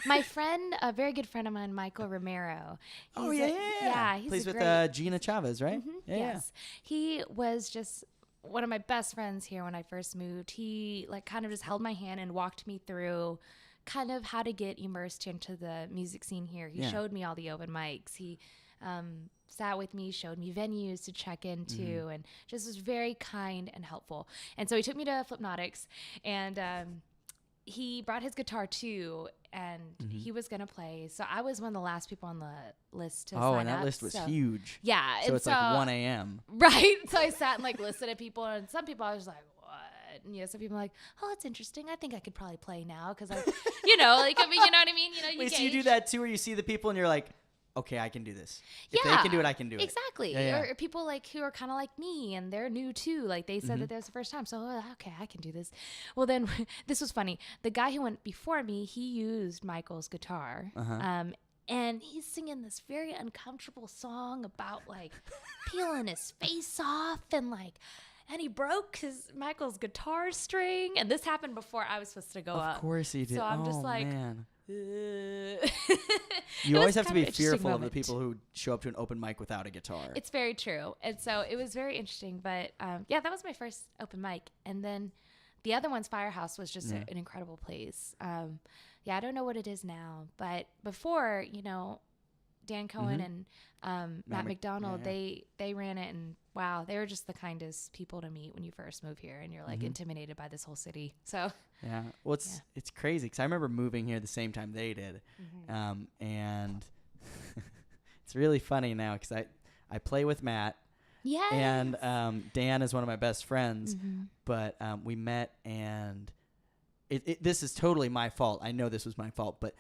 my friend, a very good friend of mine, Michael Romero. Yeah. He's plays with great. Gina Chavez, right? Yes. He was just one of my best friends here when I first moved, he like kind of just held my hand and walked me through kind of how to get immersed into the music scene here. He showed me all the open mics. He sat with me, showed me venues to check into, and just was very kind and helpful. And so he took me to Flipnotics, and he brought his guitar too, and he was going to play. So I was one of the last people on the list to sign up. Oh, and that list was huge. Yeah. So it's like 1 a.m. Right. So I sat and like listened to people, and some people I was like, what? And, you know, some people are like, oh, that's interesting. I think I could probably play now because I, you know, like, I mean, you know what I mean? You know, Wait, so you do that too where you see the people and you're like, okay, I can do this. If they Yeah, can do it, I can do it. Exactly. Or people like who are kind of like me and they're new too. Like they said that was the first time. So, okay, I can do this. Well, then this was funny. The guy who went before me, he used Michael's guitar. And he's singing this very uncomfortable song about like peeling his face off and he broke Michael's guitar string. And this happened before I was supposed to go up. Of course he did. So I'm just like, man. It You always was have to kind be of an interesting fearful of the moment. people who show up to an open mic without a guitar. It's very true. And so it was very interesting. But yeah, that was my first open mic. And then the other one's Firehouse was just an incredible place. Yeah, I don't know what it is now. But before, you know, Dan Cohen and Matt McDonald, they ran it. And wow, they were just the kindest people to meet when you first move here. And you're like intimidated by this whole city. So yeah, well, it's crazy because I remember moving here the same time they did, and it's really funny now because I play with Matt, and Dan is one of my best friends, but we met and this is totally my fault. I know this was my fault, but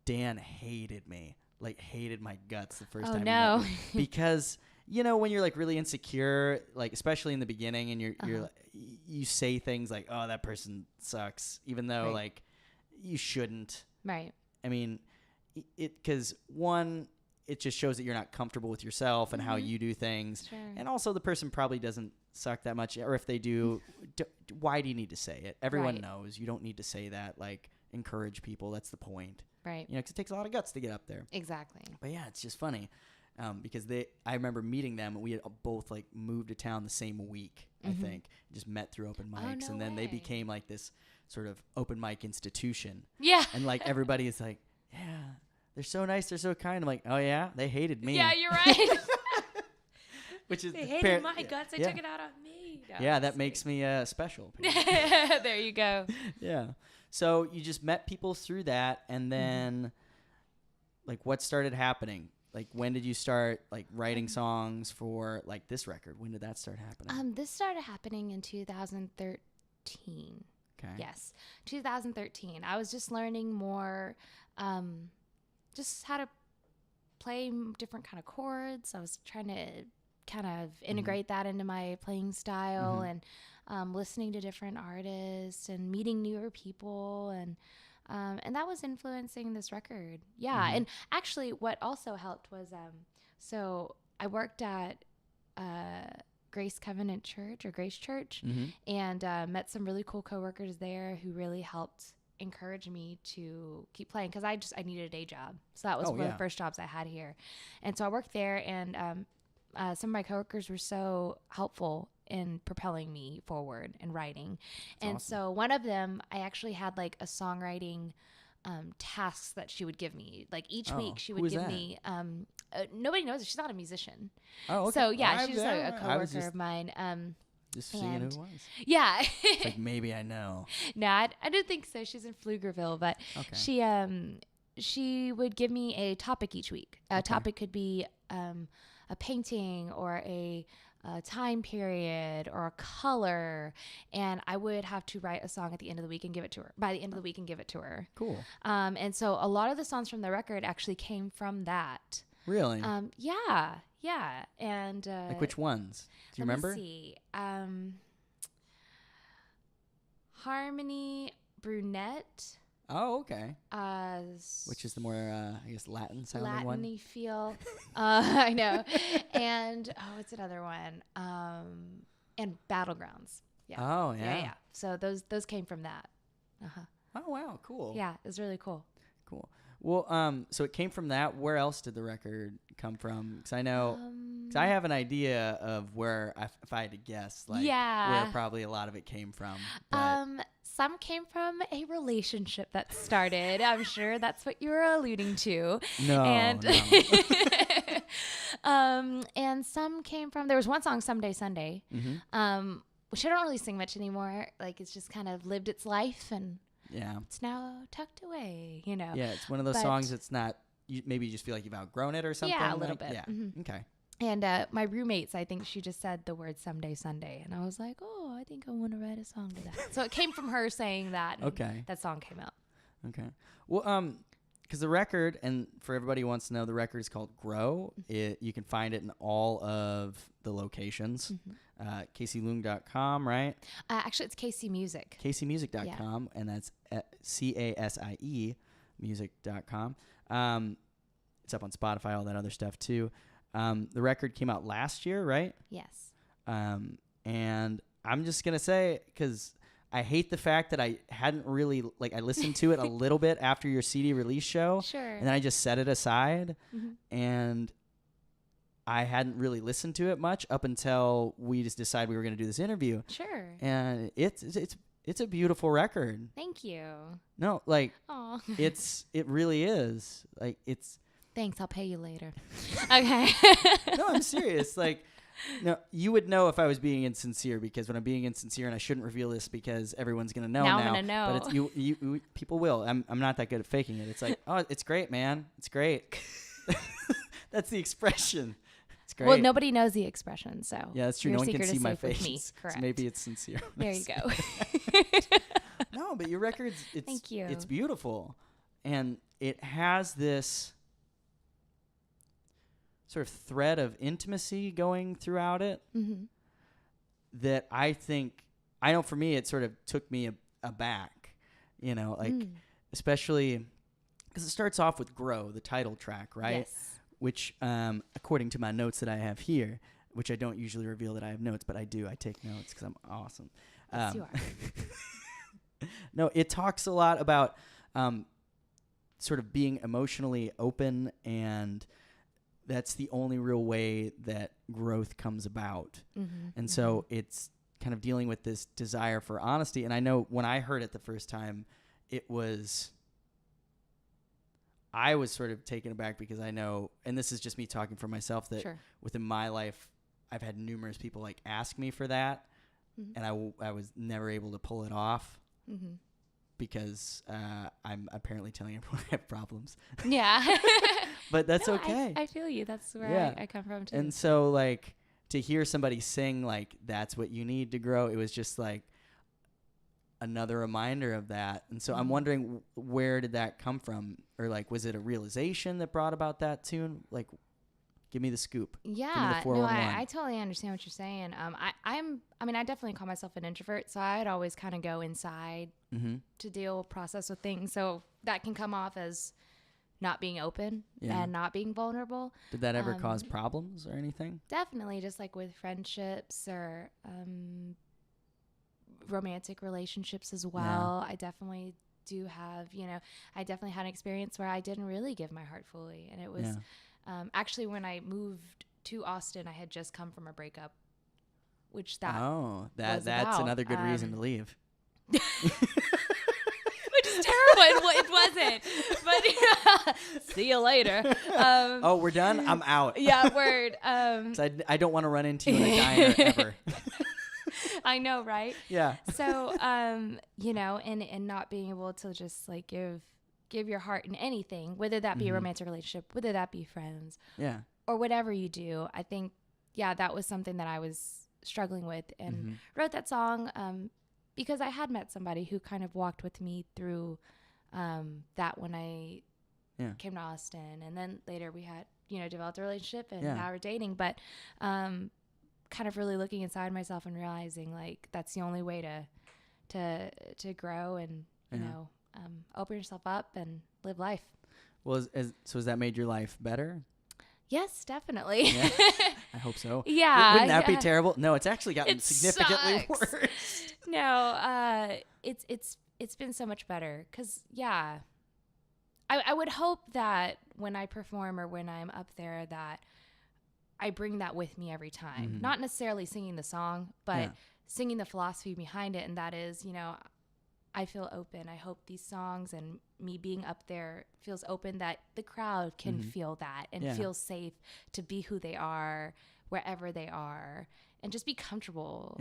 Dan hated me, like hated my guts the first time. No. He met me because. You know, when you're like really insecure, like especially in the beginning, and you're you say things like, "Oh, that person sucks," even though like you shouldn't. Right. I mean, because one, it just shows that you're not comfortable with yourself and how you do things, and also the person probably doesn't suck that much, or if they do, why do you need to say it? Everyone knows you don't need to say that. Like, encourage people. That's the point. Right. You know, because it takes a lot of guts to get up there. Exactly. But yeah, it's just funny. Because I remember meeting them, and we had both like moved to town the same week, I think, just met through open mics, and then they became like this sort of open mic institution. Yeah. And like everybody is like, yeah, they're so nice, they're so kind. I'm like, oh yeah, they hated me. Yeah, you're right. Which is they hated my guts. They took it out on me. No, yeah, that makes me special. There you go. Yeah. So you just met people through that, and then like what started happening? Like, when did you start like writing songs for like this record? When did that start happening? This started happening in 2013. Okay. Yes, 2013. I was just learning more, just how to play different kind of chords. I was trying to kind of integrate that into my playing style, and listening to different artists and meeting newer people, and that was influencing this record. Yeah. And actually what also helped was, so I worked at Grace Covenant Church or Grace Church, and met some really cool coworkers there who really helped encourage me to keep playing because I needed a day job. So that was one of the first jobs I had here. And so I worked there, and some of my coworkers were so helpful in propelling me forward and writing. That's awesome. So one of them, I actually had like a songwriting tasks that she would give me. Like each week she would give me, nobody knows her. She's not a musician. Oh, okay. So yeah, she's just a coworker of mine. Just seeing who it was. Yeah. It's like, maybe I know. No, I don't think so. She's in Pflugerville, but she would give me a topic each week. A topic could be a painting or a time period or a color, and I would have to write a song at the end of the week and give it to her. By the end of the week and give it to her. Cool. And so a lot of the songs from the record actually came from that. Really? Yeah. And like which ones? Do you remember? Let me see. Harmony Brunette. Oh, okay. Which is the more, I guess, Latin sounding one? Latin-y feel. I know. And, what's another one? And Battlegrounds. Yeah. Oh, yeah. Yeah. So those came from that. Uh-huh. Oh, wow. Cool. Yeah, it was really cool. Cool. Well, so it came from that. Where else did the record come from? Because I know, because I have an idea of where, if I had to guess, like where probably a lot of it came from. But Some came from a relationship that started. I'm sure that's what you were alluding to. No, and no. And some came from, there was one song, Someday Sunday, which I don't really sing much anymore. Like, it's just kind of lived its life, and it's now tucked away, you know. Yeah, it's one of those songs that's not, maybe you just feel like you've outgrown it or something. Yeah, a little bit. Yeah, okay. And my roommates, I think she just said the word Someday Sunday. And I was like, oh, I think I want to write a song to that. So it came from her saying that. And okay. That song came out. Okay. Well, because the record, and for everybody who wants to know, the record is called Grow. You can find it in all of the locations. CasieLuong.com, right? Actually, it's Casie Music. CasieMusic.com, and that's CASIE music.com. It's up on Spotify, all that other stuff too. The record came out last year, right? Yes. And I'm just going to say, because I hate the fact that I hadn't really, like, I listened to it a little bit after your CD release show. Sure. And then I just set it aside. And I hadn't really listened to it much up until we just decided we were going to do this interview. Sure. And it's a beautiful record. Thank you. No, like, Aw. it really is. Like, it's. Thanks, I'll pay you later. Okay. No, I'm serious. Like, no, you would know if I was being insincere, because when I'm being insincere, and I shouldn't reveal this because everyone's gonna know now. I'm gonna know. But it's you people will. I'm not that good at faking it. It's like, oh, it's great, man. It's great. That's the expression. It's great. Well, nobody knows the expression, so yeah, that's true. your No one can secret see is my safe with face. me. Correct. So maybe it's sincere. There you go. No, but your record's Thank you. It's beautiful, and it has this sort of thread of intimacy going throughout it that I know for me, it sort of took me aback, you know, like especially because it starts off with Grow, the title track, right? Yes. Which, according to my notes that I have here, which I don't usually reveal that I have notes, but I do. I take notes because I'm awesome. Yes, you are. No, it talks a lot about sort of being emotionally open, and that's the only real way that growth comes about. And so it's kind of dealing with this desire for honesty. And I know when I heard it the first time, I was sort of taken aback, because I know, and this is just me talking for myself, that within my life, I've had numerous people like ask me for that. And I was never able to pull it off. Because I'm apparently telling everyone I have problems. Yeah. But that's no, okay. I feel you. That's where I come from too. And so, like, to hear somebody sing, like, that's what you need to grow, it was just like another reminder of that. And so I'm wondering, where did that come from? Or, like, was it a realization that brought about that tune? Like, give me the scoop. Yeah, give me the 411. I totally understand what you're saying. I definitely call myself an introvert, so I'd always kind of go inside to process with things. So that can come off as not being open and not being vulnerable. Did that ever cause problems or anything? Definitely, just like with friendships or romantic relationships as well. I definitely do have, I definitely had an experience where I didn't really give my heart fully. And it was actually when I moved to Austin, I had just come from a breakup, which that's another good reason to leave. Which is terrible. It wasn't. But see you later. We're done? I'm out. Yeah, word. I don't want to run into you in a diner ever. I know, right? Yeah. So, and not being able to just like give your heart in anything, whether that be a romantic relationship, whether that be friends, or whatever you do. I think, that was something that I was struggling with, and wrote that song because I had met somebody who kind of walked with me through that when I came to Austin, and then later we had developed a relationship, and now we're dating. But kind of really looking inside myself and realizing like that's the only way to grow and open yourself up and live life. Well, so has that made your life better? Yes, definitely. Yeah. I hope so. Yeah. Wouldn't that be terrible? No, it's actually gotten significantly sucks. worse. No, it's been so much better because I would hope that when I perform or when I'm up there that I bring that with me every time. Not necessarily singing the song, but singing the philosophy behind it. And that is, I feel open. I hope these songs and me being up there feels open, that the crowd can feel that and feel safe to be who they are, wherever they are, and just be comfortable,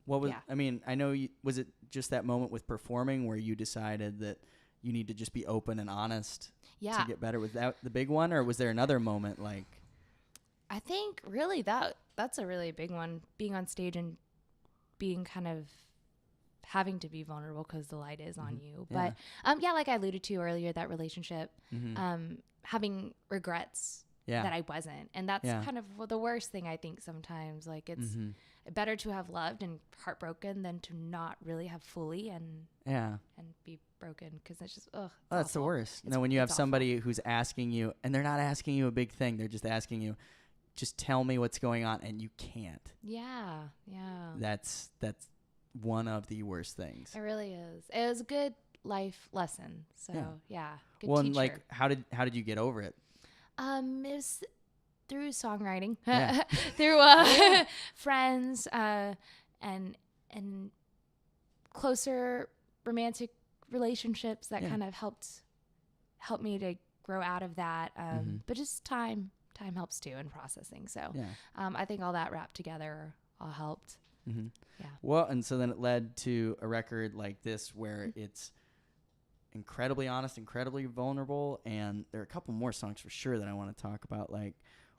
What was, I mean, I know, was it just that moment with performing where you decided that you need to just be open and honest to get better? Was that the big one, or was there another moment like? I think really that's a really big one, being on stage and being kind of having to be vulnerable because the light is on you. But like I alluded to earlier, that relationship, having regrets that I wasn't. And that's kind of the worst thing, I think, sometimes. Like, it's better to have loved and heartbroken than to not really have fully and be broken, because it's just, that's the worst. When you have somebody who's asking you, and they're not asking you a big thing, they're just asking you, just tell me what's going on, and you can't. Yeah. That's one of the worst things. It really is. It was a good life lesson. So good well, teacher. And like, how did you get over it? It was through songwriting, through friends, and closer romantic relationships that kind of helped me to grow out of that. But just time helps too in processing. So I think all that wrapped together all helped. Yeah. Well, and so then it led to a record like this where it's incredibly honest, incredibly vulnerable, and there are a couple more songs for sure that I want to talk about. Like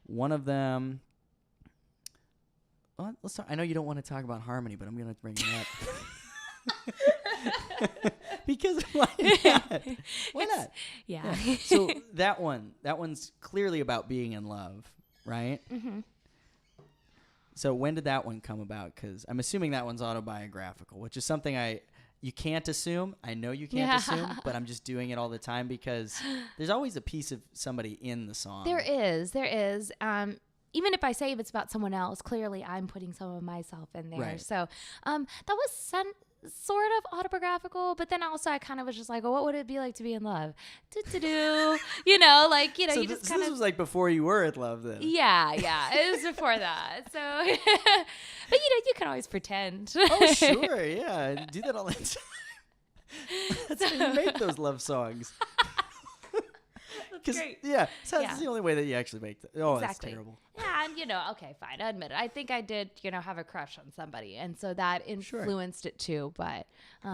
one of them, well, let's talk. I know you don't want to talk about harmony, but I'm going to bring it up. Because why not? Why not? Yeah. So that one's clearly about being in love, right? So when did that one come about? Because I'm assuming that one's autobiographical, which is something you can't assume. I know you can't assume, but I'm just doing it all the time because there's always a piece of somebody in the song. There is. Even if I say if it's about someone else, clearly I'm putting some of myself in there. Right. So that was sort of autobiographical, but then also I kind of was just like, well, what would it be like to be in love? So you just kind this of. was like before you were in love then. Yeah, it was before that. So, but you can always pretend. Oh, sure, yeah. Do that all the time. That's how you make those love songs. That's great. Yeah, so that's the only way that you actually make them. Oh, Exactly. That's terrible. Yeah, and okay, fine, I admit it. I think I did, have a crush on somebody, and so that influenced it too. But so.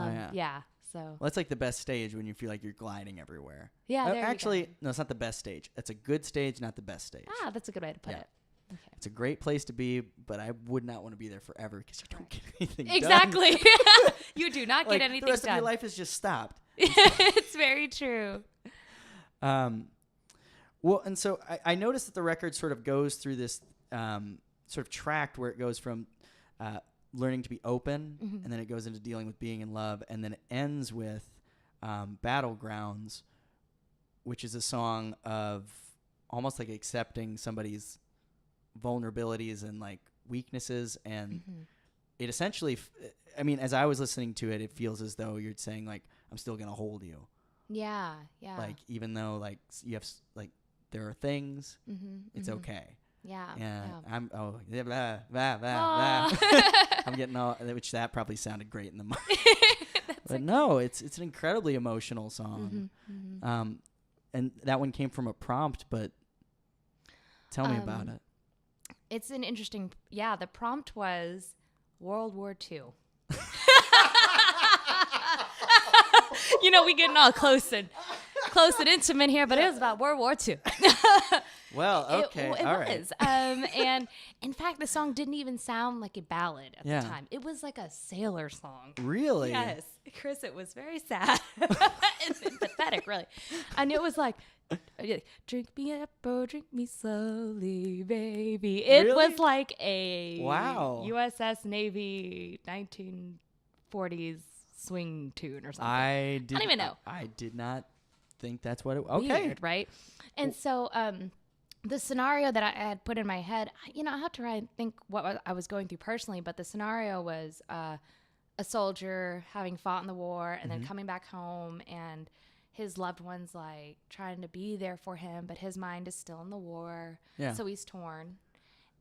Well, that's like the best stage when you feel like you're gliding everywhere. Yeah, there actually, you go. no, it's not the best stage. It's a good stage, not the best stage. That's a good way to put it. Okay. It's a great place to be, but I would not want to be there forever because you don't get anything done. Exactly. You do not get anything done. The rest of your life is just stopped. It's very true. Well, and so I noticed that the record sort of goes through this sort of tract where it goes from learning to be open, and then it goes into dealing with being in love, and then it ends with Battlegrounds, which is a song of almost like accepting somebody's vulnerabilities and like weaknesses, and it essentially, as I was listening to it, it feels as though you're saying like, I'm still gonna hold you. Yeah. Like even though like you have like there are things, it's okay. Yeah. I'm blah, blah, blah, blah. I'm getting all, which that probably sounded great in the mic. But no, it's an incredibly emotional song. And that one came from a prompt, but tell me about it. It's an interesting, the prompt was World War II. We getting all close and intimate here, but it was about World War II. Well, okay, it all was. right. And in fact, the song didn't even sound like a ballad at the time. It was like a sailor song. Really? Yes, Chris. It was very sad and pathetic, really. And it was like, drink me up, oh, drink me slowly, baby. It Really? was like a USS Navy 1940s swing tune or something. I don't even know. I did not think that's what it was. Okay. Weird, right? And so the scenario that I had put in my head, I have to try and think what I was going through personally, but the scenario was a soldier having fought in the war and then coming back home and his loved ones like trying to be there for him, but his mind is still in the war. Yeah. So he's torn.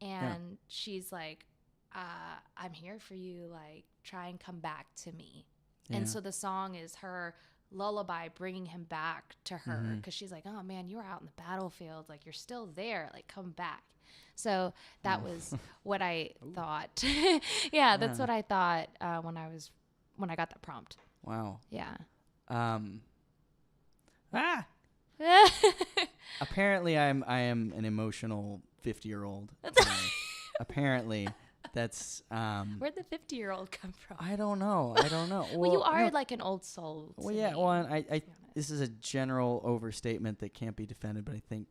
And she's like, I'm here for you. Like, try and come back to me. Yeah. And so the song is her lullaby bringing him back to her, because she's like, oh man, you were out in the battlefield, like you're still there, like come back. So that was what I thought. Yeah, that's what I thought when I got that prompt. Wow. Yeah. Apparently I am an emotional 50-year-old. Apparently that's Where'd the 50-year-old come from? I don't know. Well, you are like an old soul. Well, yeah. Well, I this is a general overstatement that can't be defended, but I think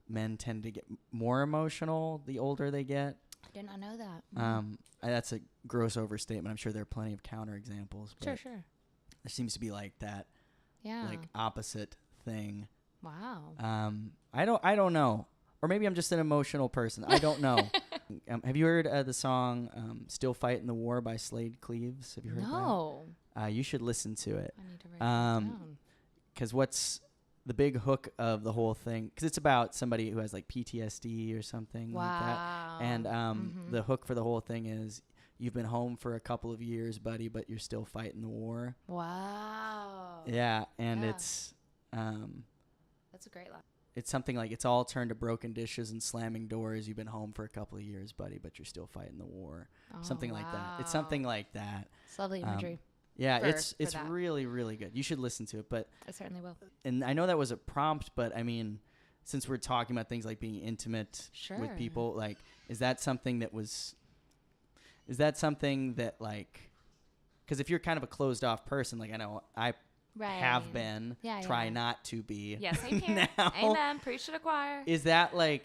men tend to get more emotional the older they get. I did not know that. That's a gross overstatement. I'm sure there are plenty of counterexamples. But Sure. There seems to be like that, Yeah. like opposite thing. Wow. I don't know, or maybe I'm just an emotional person. I don't know. Have you heard the song "Still Fighting the War" by Slade Cleaves? Have you heard No. that? You should listen to it. I need to write that down. Because what's the big hook of the whole thing? Because it's about somebody who has like PTSD or something like that. Wow. And the hook for the whole thing is, you've been home for a couple of years, buddy, but you're still fighting the war. Wow. Yeah, and Yeah. it's That's a great line. it's something like, it's all turned to broken dishes and slamming doors. You've been home for a couple of years, buddy, but you're still fighting the war. Something like that. It's something like that. It's lovely imagery. Yeah, for it's that. really, really good. You should listen to it. But I certainly will. and I know that was a prompt, but I mean, since we're talking about things like being intimate with people, like, is that something that like, because if you're kind of a closed off person, like I know I have been, try not to be. Yes, same here. Now, Amen. Preach to the choir. Is that a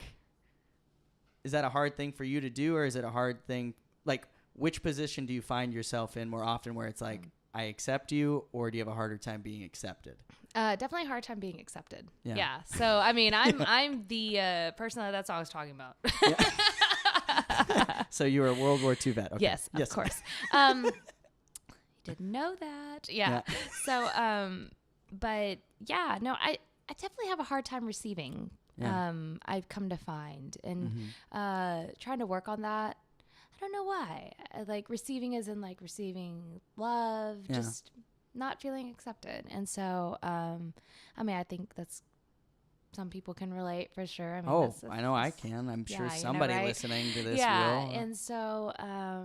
hard thing for you to do, or is it a hard thing? Like, which position do you find yourself in more often, where it's like, I accept you, or do you have a harder time being accepted? Definitely a hard time being accepted. Yeah. Yeah. So I mean, I'm the person that song was talking about. So you were a World War II vet. Okay. Yes, of course. You didn't know that. Yeah. So, but yeah, no, I definitely have a hard time receiving. Yeah. I've come to find, and trying to work on that. I don't know why. Like, receiving is in like receiving love, just not feeling accepted. And so, I mean, I think that's, some people can relate for sure. I mean, I know I can. I'm sure you know, somebody right? listening to this Yeah. will. And so, I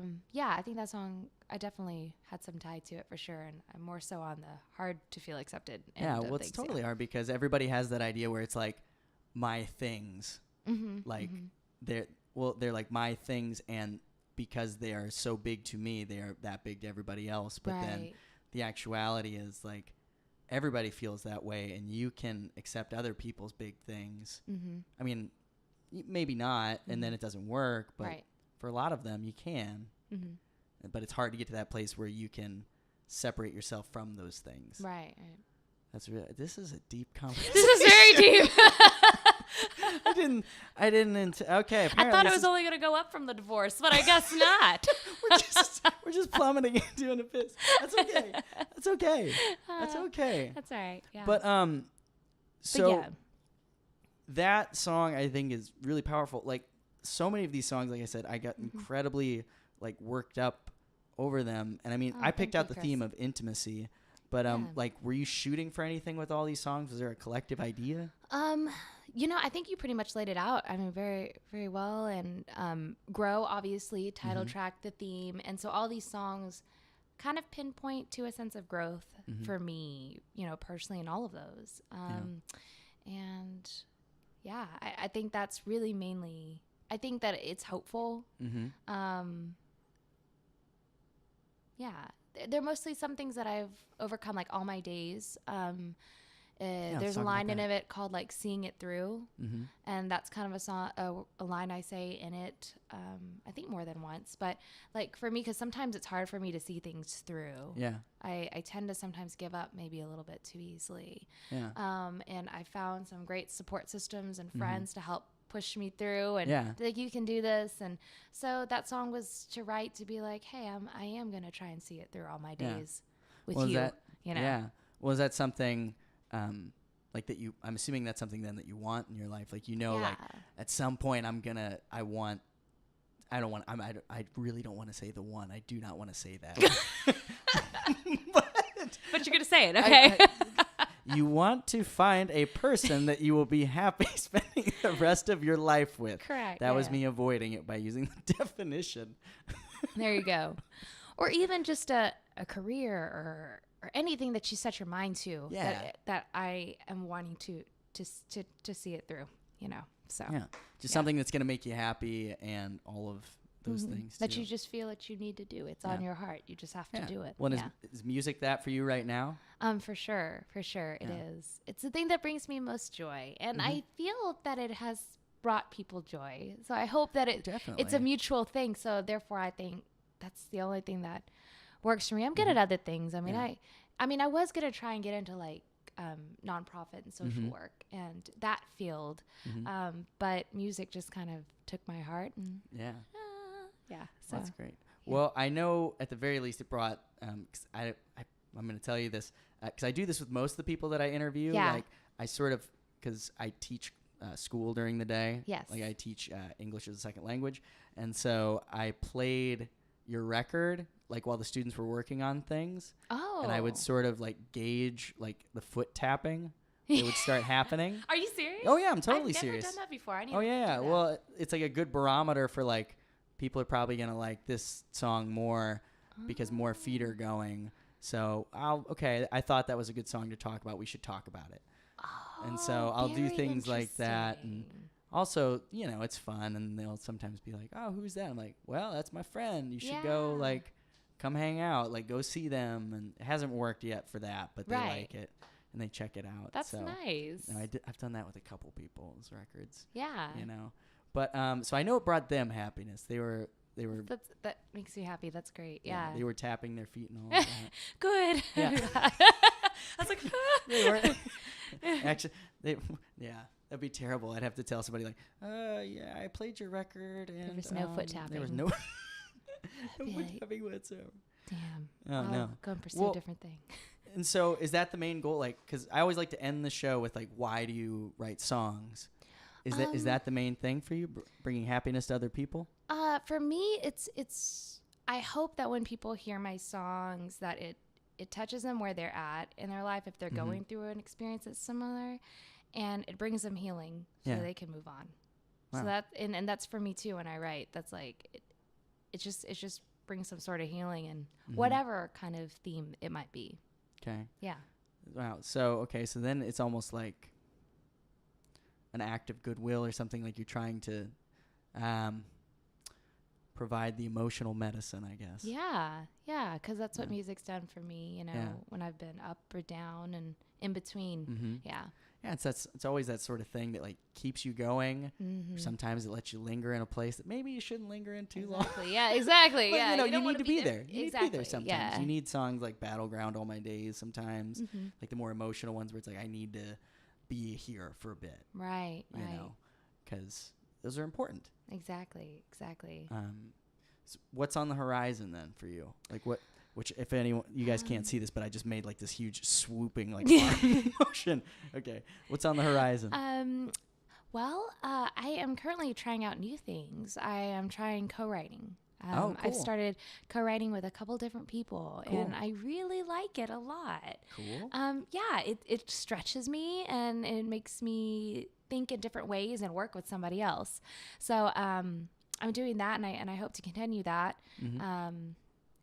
think that song, I definitely had some tie to it for sure. And I'm more so on the hard to feel accepted. Yeah, well, it's totally hard, because everybody has that idea where it's like, my things. Like, they're like my things, and because they are so big to me, they are that big to everybody else. But then the actuality is like, everybody feels that way, and you can accept other people's big things. I mean, maybe not, and then it doesn't work, but for a lot of them, you can. But it's hard to get to that place where you can separate yourself from those things. Right. This is a deep conversation. This is very deep. I didn't. Okay. I thought it was only going to go up from the divorce, but I guess not. we're just plummeting into an abyss. That's okay. That's okay. That's okay. That's all right. Yeah. But that song, I think, is really powerful. Like, so many of these songs, like I said, I got incredibly like worked up over them. And I mean, I picked out the theme of intimacy. But like, were you shooting for anything with all these songs? Was there a collective idea? You know, I think you pretty much laid it out. I mean, very, very well. And Grow, obviously, title track, the theme. And so all these songs kind of pinpoint to a sense of growth for me, you know, personally, in all of those. And yeah, I think that's really mainly, I think that it's hopeful. Yeah. They're mostly some things that I've overcome, like All My Days. There's a line in it called like Seeing It Through. And that's kind of a song, a line I say in it, I think more than once. But like for me, because sometimes it's hard for me to see things through. Yeah. I tend to sometimes give up maybe a little bit too easily. Yeah. And I found some great support systems and friends to help push me through and be like, you can do this. And so that song was to write, to be like, hey, I am going to try and see it through all my days with you. You know? Yeah. Was that something, like that I'm assuming that's something then that you want in your life. Like, like Yeah. at some point I really don't want to say the one. I do not want to say that. But you're gonna say it, okay? You want to find a person that you will be happy spending the rest of your life with. Correct. That was yeah. me avoiding it by using the definition. There you go. Or even just a career or anything that you set your mind to. Yeah. That I am wanting to see it through. So Yeah. Just something that's going to make you happy and all of those things. that too. you just feel that you need to do. It's on your heart. You just have to do it. Well, yeah. is music that for you right now? For sure. It is. It's the thing that brings me most joy. And I feel that it has brought people joy. So I hope that it's a mutual thing. So therefore I think that's the only thing that works for me. I'm good at other things. I mean, I was going to try and get into like nonprofit and social work and that field. But music just kind of took my heart and so That's great. Well, I know at the very least it brought, I'm going to tell you this, because I do this with most of the people that I interview. Yeah. Like I sort of, because I teach school during the day. Yes. Like I teach English as a second language. And so I played your record like while the students were working on things. Oh. And I would sort of like gauge like the foot tapping. It would start happening. Are you serious? Oh yeah, I'm totally serious. I've never done that before. I need Oh to yeah. do that. Well, it's like a good barometer for like people are probably gonna like this song more because more feet are going. So I thought that was a good song to talk about. We should talk about it. And so I'll do very things like that. And interesting. also, it's fun. And they'll sometimes be like, oh, who's that? I'm like, well, that's my friend. You should go like come hang out, like go see them. And it hasn't worked yet for that, but they like it and they check it out. That's so, nice. I've done that with a couple people's records. Yeah. But so I know it brought them happiness. They were That makes me happy. That's great. Yeah. they were tapping their feet and all of that. Good. Yeah. I was like, They weren't actually that'd be terrible. I'd have to tell somebody like, yeah, I played your record and there was no foot tapping. There was no foot like, tapping whatsoever. Damn. Oh I'll no. go and pursue a different thing. And so is that the main goal? Like, because I always like to end the show with like, why do you write songs? Is that the main thing for you, bringing happiness to other people? For me, it's. I hope that when people hear my songs, that it touches them where they're at in their life if they're going through an experience that's similar, and it brings them healing so they can move on. Wow. So that and that's for me too when I write. That's like it just brings some sort of healing and whatever kind of theme it might be. Okay. Yeah. Wow. So then it's almost like an act of goodwill or something, like you're trying to provide the emotional medicine, I guess. Yeah, because that's what music's done for me, when I've been up or down and in between. Yeah, it's always that sort of thing that like keeps you going. Sometimes it lets you linger in a place that maybe you shouldn't linger in too long. Yeah, exactly. But, yeah, you need to be there. You need to be there sometimes. Yeah. You need songs like Battleground All My Days sometimes, like the more emotional ones where it's like, I need to be here for a bit. Right. Because those are important. Exactly. So what's on the horizon then for you? Like which if anyone, you guys can't see this, but I just made like this huge swooping like arm motion. Okay. What's on the horizon? Well, I am currently trying out new things. I am trying co-writing. Cool. I've started co-writing with a couple different people, Cool. and I really like it a lot. Cool. It stretches me and it makes me think in different ways and work with somebody else. So I'm doing that, and I hope to continue that.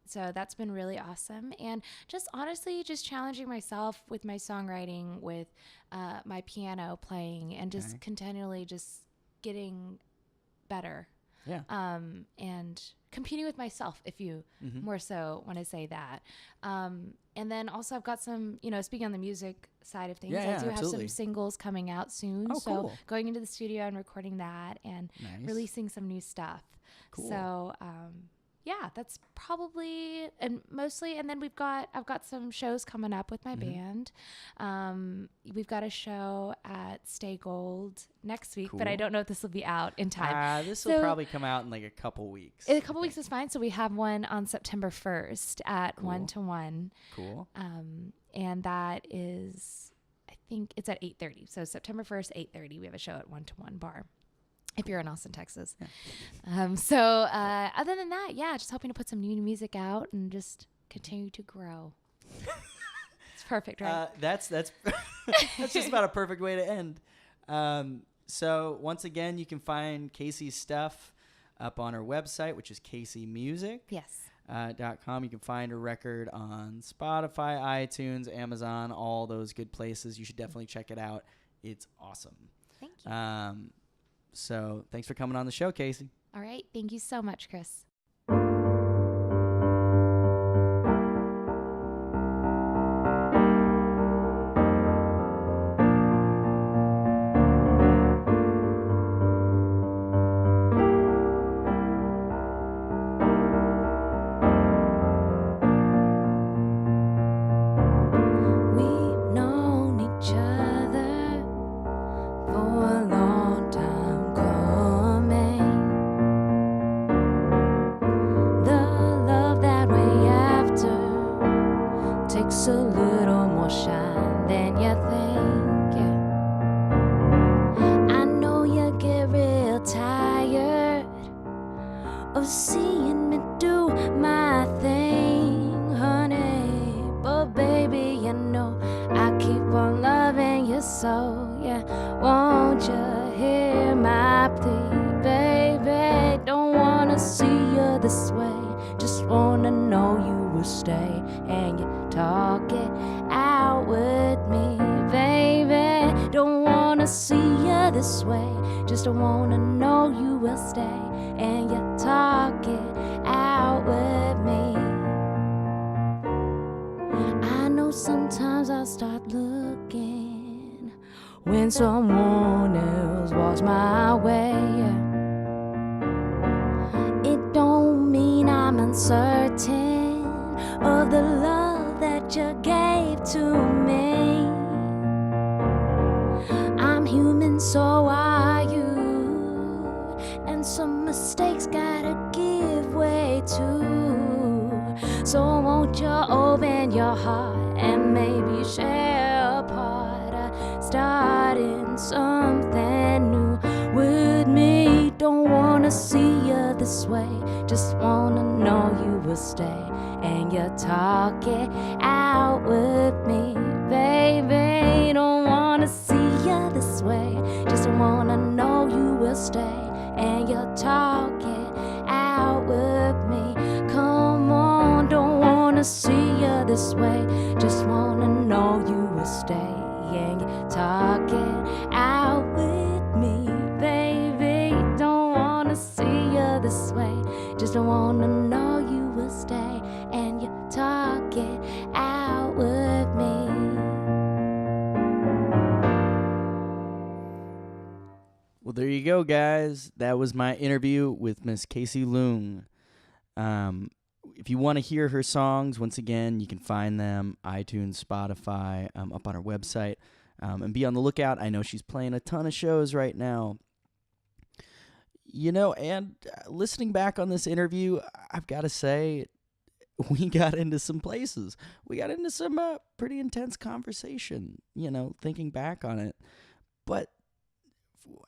So that's been really awesome, and just honestly, just challenging myself with my songwriting, with my piano playing, and just continually just getting better. Yeah. And competing with myself, if you more so want to say that. And then also I've got some, speaking on the music side of things, I do have some singles coming out soon. Oh, so cool. going into the studio and recording that and releasing some new stuff. Cool. So, that's probably and mostly, and then I've got some shows coming up with my band. We've got a show at Stay Gold next week, but I don't know if this will be out in time. This will probably come out in like a couple weeks. A couple weeks is fine. So we have one on September 1st at 1 to 1. Cool. And that is, I think it's at 8:30. So September 1st, 8:30, we have a show at 1-to-1 Bar. If you're in Austin, Texas. Yeah. Other than that, yeah, just hoping to put some new music out and just continue to grow. It's perfect, right? That's that's just about a perfect way to end. So once again, you can find Casie's stuff up on her website, which is CasieMusic. Yes. .com. You can find her record on Spotify, iTunes, Amazon, all those good places. You should definitely check it out. It's awesome. Thank you. So thanks for coming on the show, Casie. All right. Thank you so much, Chris. A little more shine than you think, yeah. I know you get real tired of seeing me do my thing, honey, but baby, you know I keep on loving you so, yeah. Won't you hear my plea, baby? Don't wanna see you this way, just wanna know you will stay, and you talk it out with me, baby. Don't wanna see you this way, just wanna know you will stay, and you talk it out with me. I know sometimes I'll start looking when someone else walks my way. It don't mean I'm uncertain of the love that you gave to me. I'm human, so are you, and some mistakes gotta give way too. So won't you open your heart and maybe share a part of starting something new with me? Don't wanna see you this way, just wanna know you will stay, and you talk it out with me, baby. Don't wanna see you this way, just wanna know you will stay, and you talk it out with me. Come on, don't wanna see you this way, just wanna know you will stay, and you talk it out with me, baby. Don't wanna see you this way, just wanna know you will stay, and you talk it out with me. Well, there you go, guys. That was my interview with Miss Casie Luong. If you want to hear her songs, once again, you can find them iTunes, Spotify, up on her website, and be on the lookout. I know she's playing a ton of shows right now. You know, and listening back on this interview, I've got to say, we got into some places. We got into some pretty intense conversation, you know, thinking back on it. But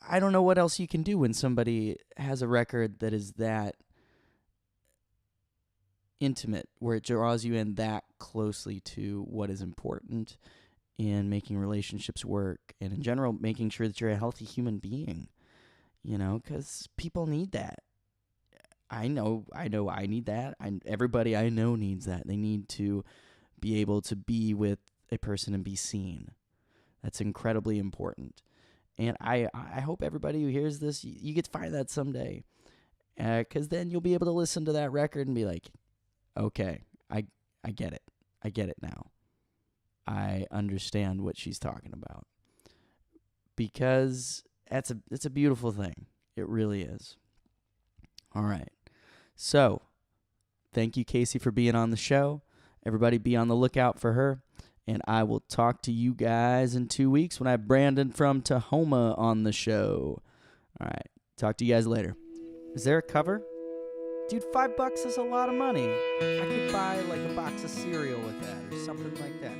I don't know what else you can do when somebody has a record that is that intimate, where it draws you in that closely to what is important in making relationships work, and in general, making sure that you're a healthy human being, you know, because people need that. I know I need that. Everybody I know needs that. They need to be able to be with a person and be seen. That's incredibly important. And I hope everybody who hears this, you get to find that someday. Because then you'll be able to listen to that record and be like, okay, I get it. I get it now. I understand what she's talking about. Because it's a beautiful thing. It really is. All right. So, thank you, Casie, for being on the show. Everybody be on the lookout for her. And I will talk to you guys in 2 weeks when I have Brandon from Tahoma on the show. All right. Talk to you guys later. Is there a cover? Dude, $5 is a lot of money. I could buy like a box of cereal with that or something like that.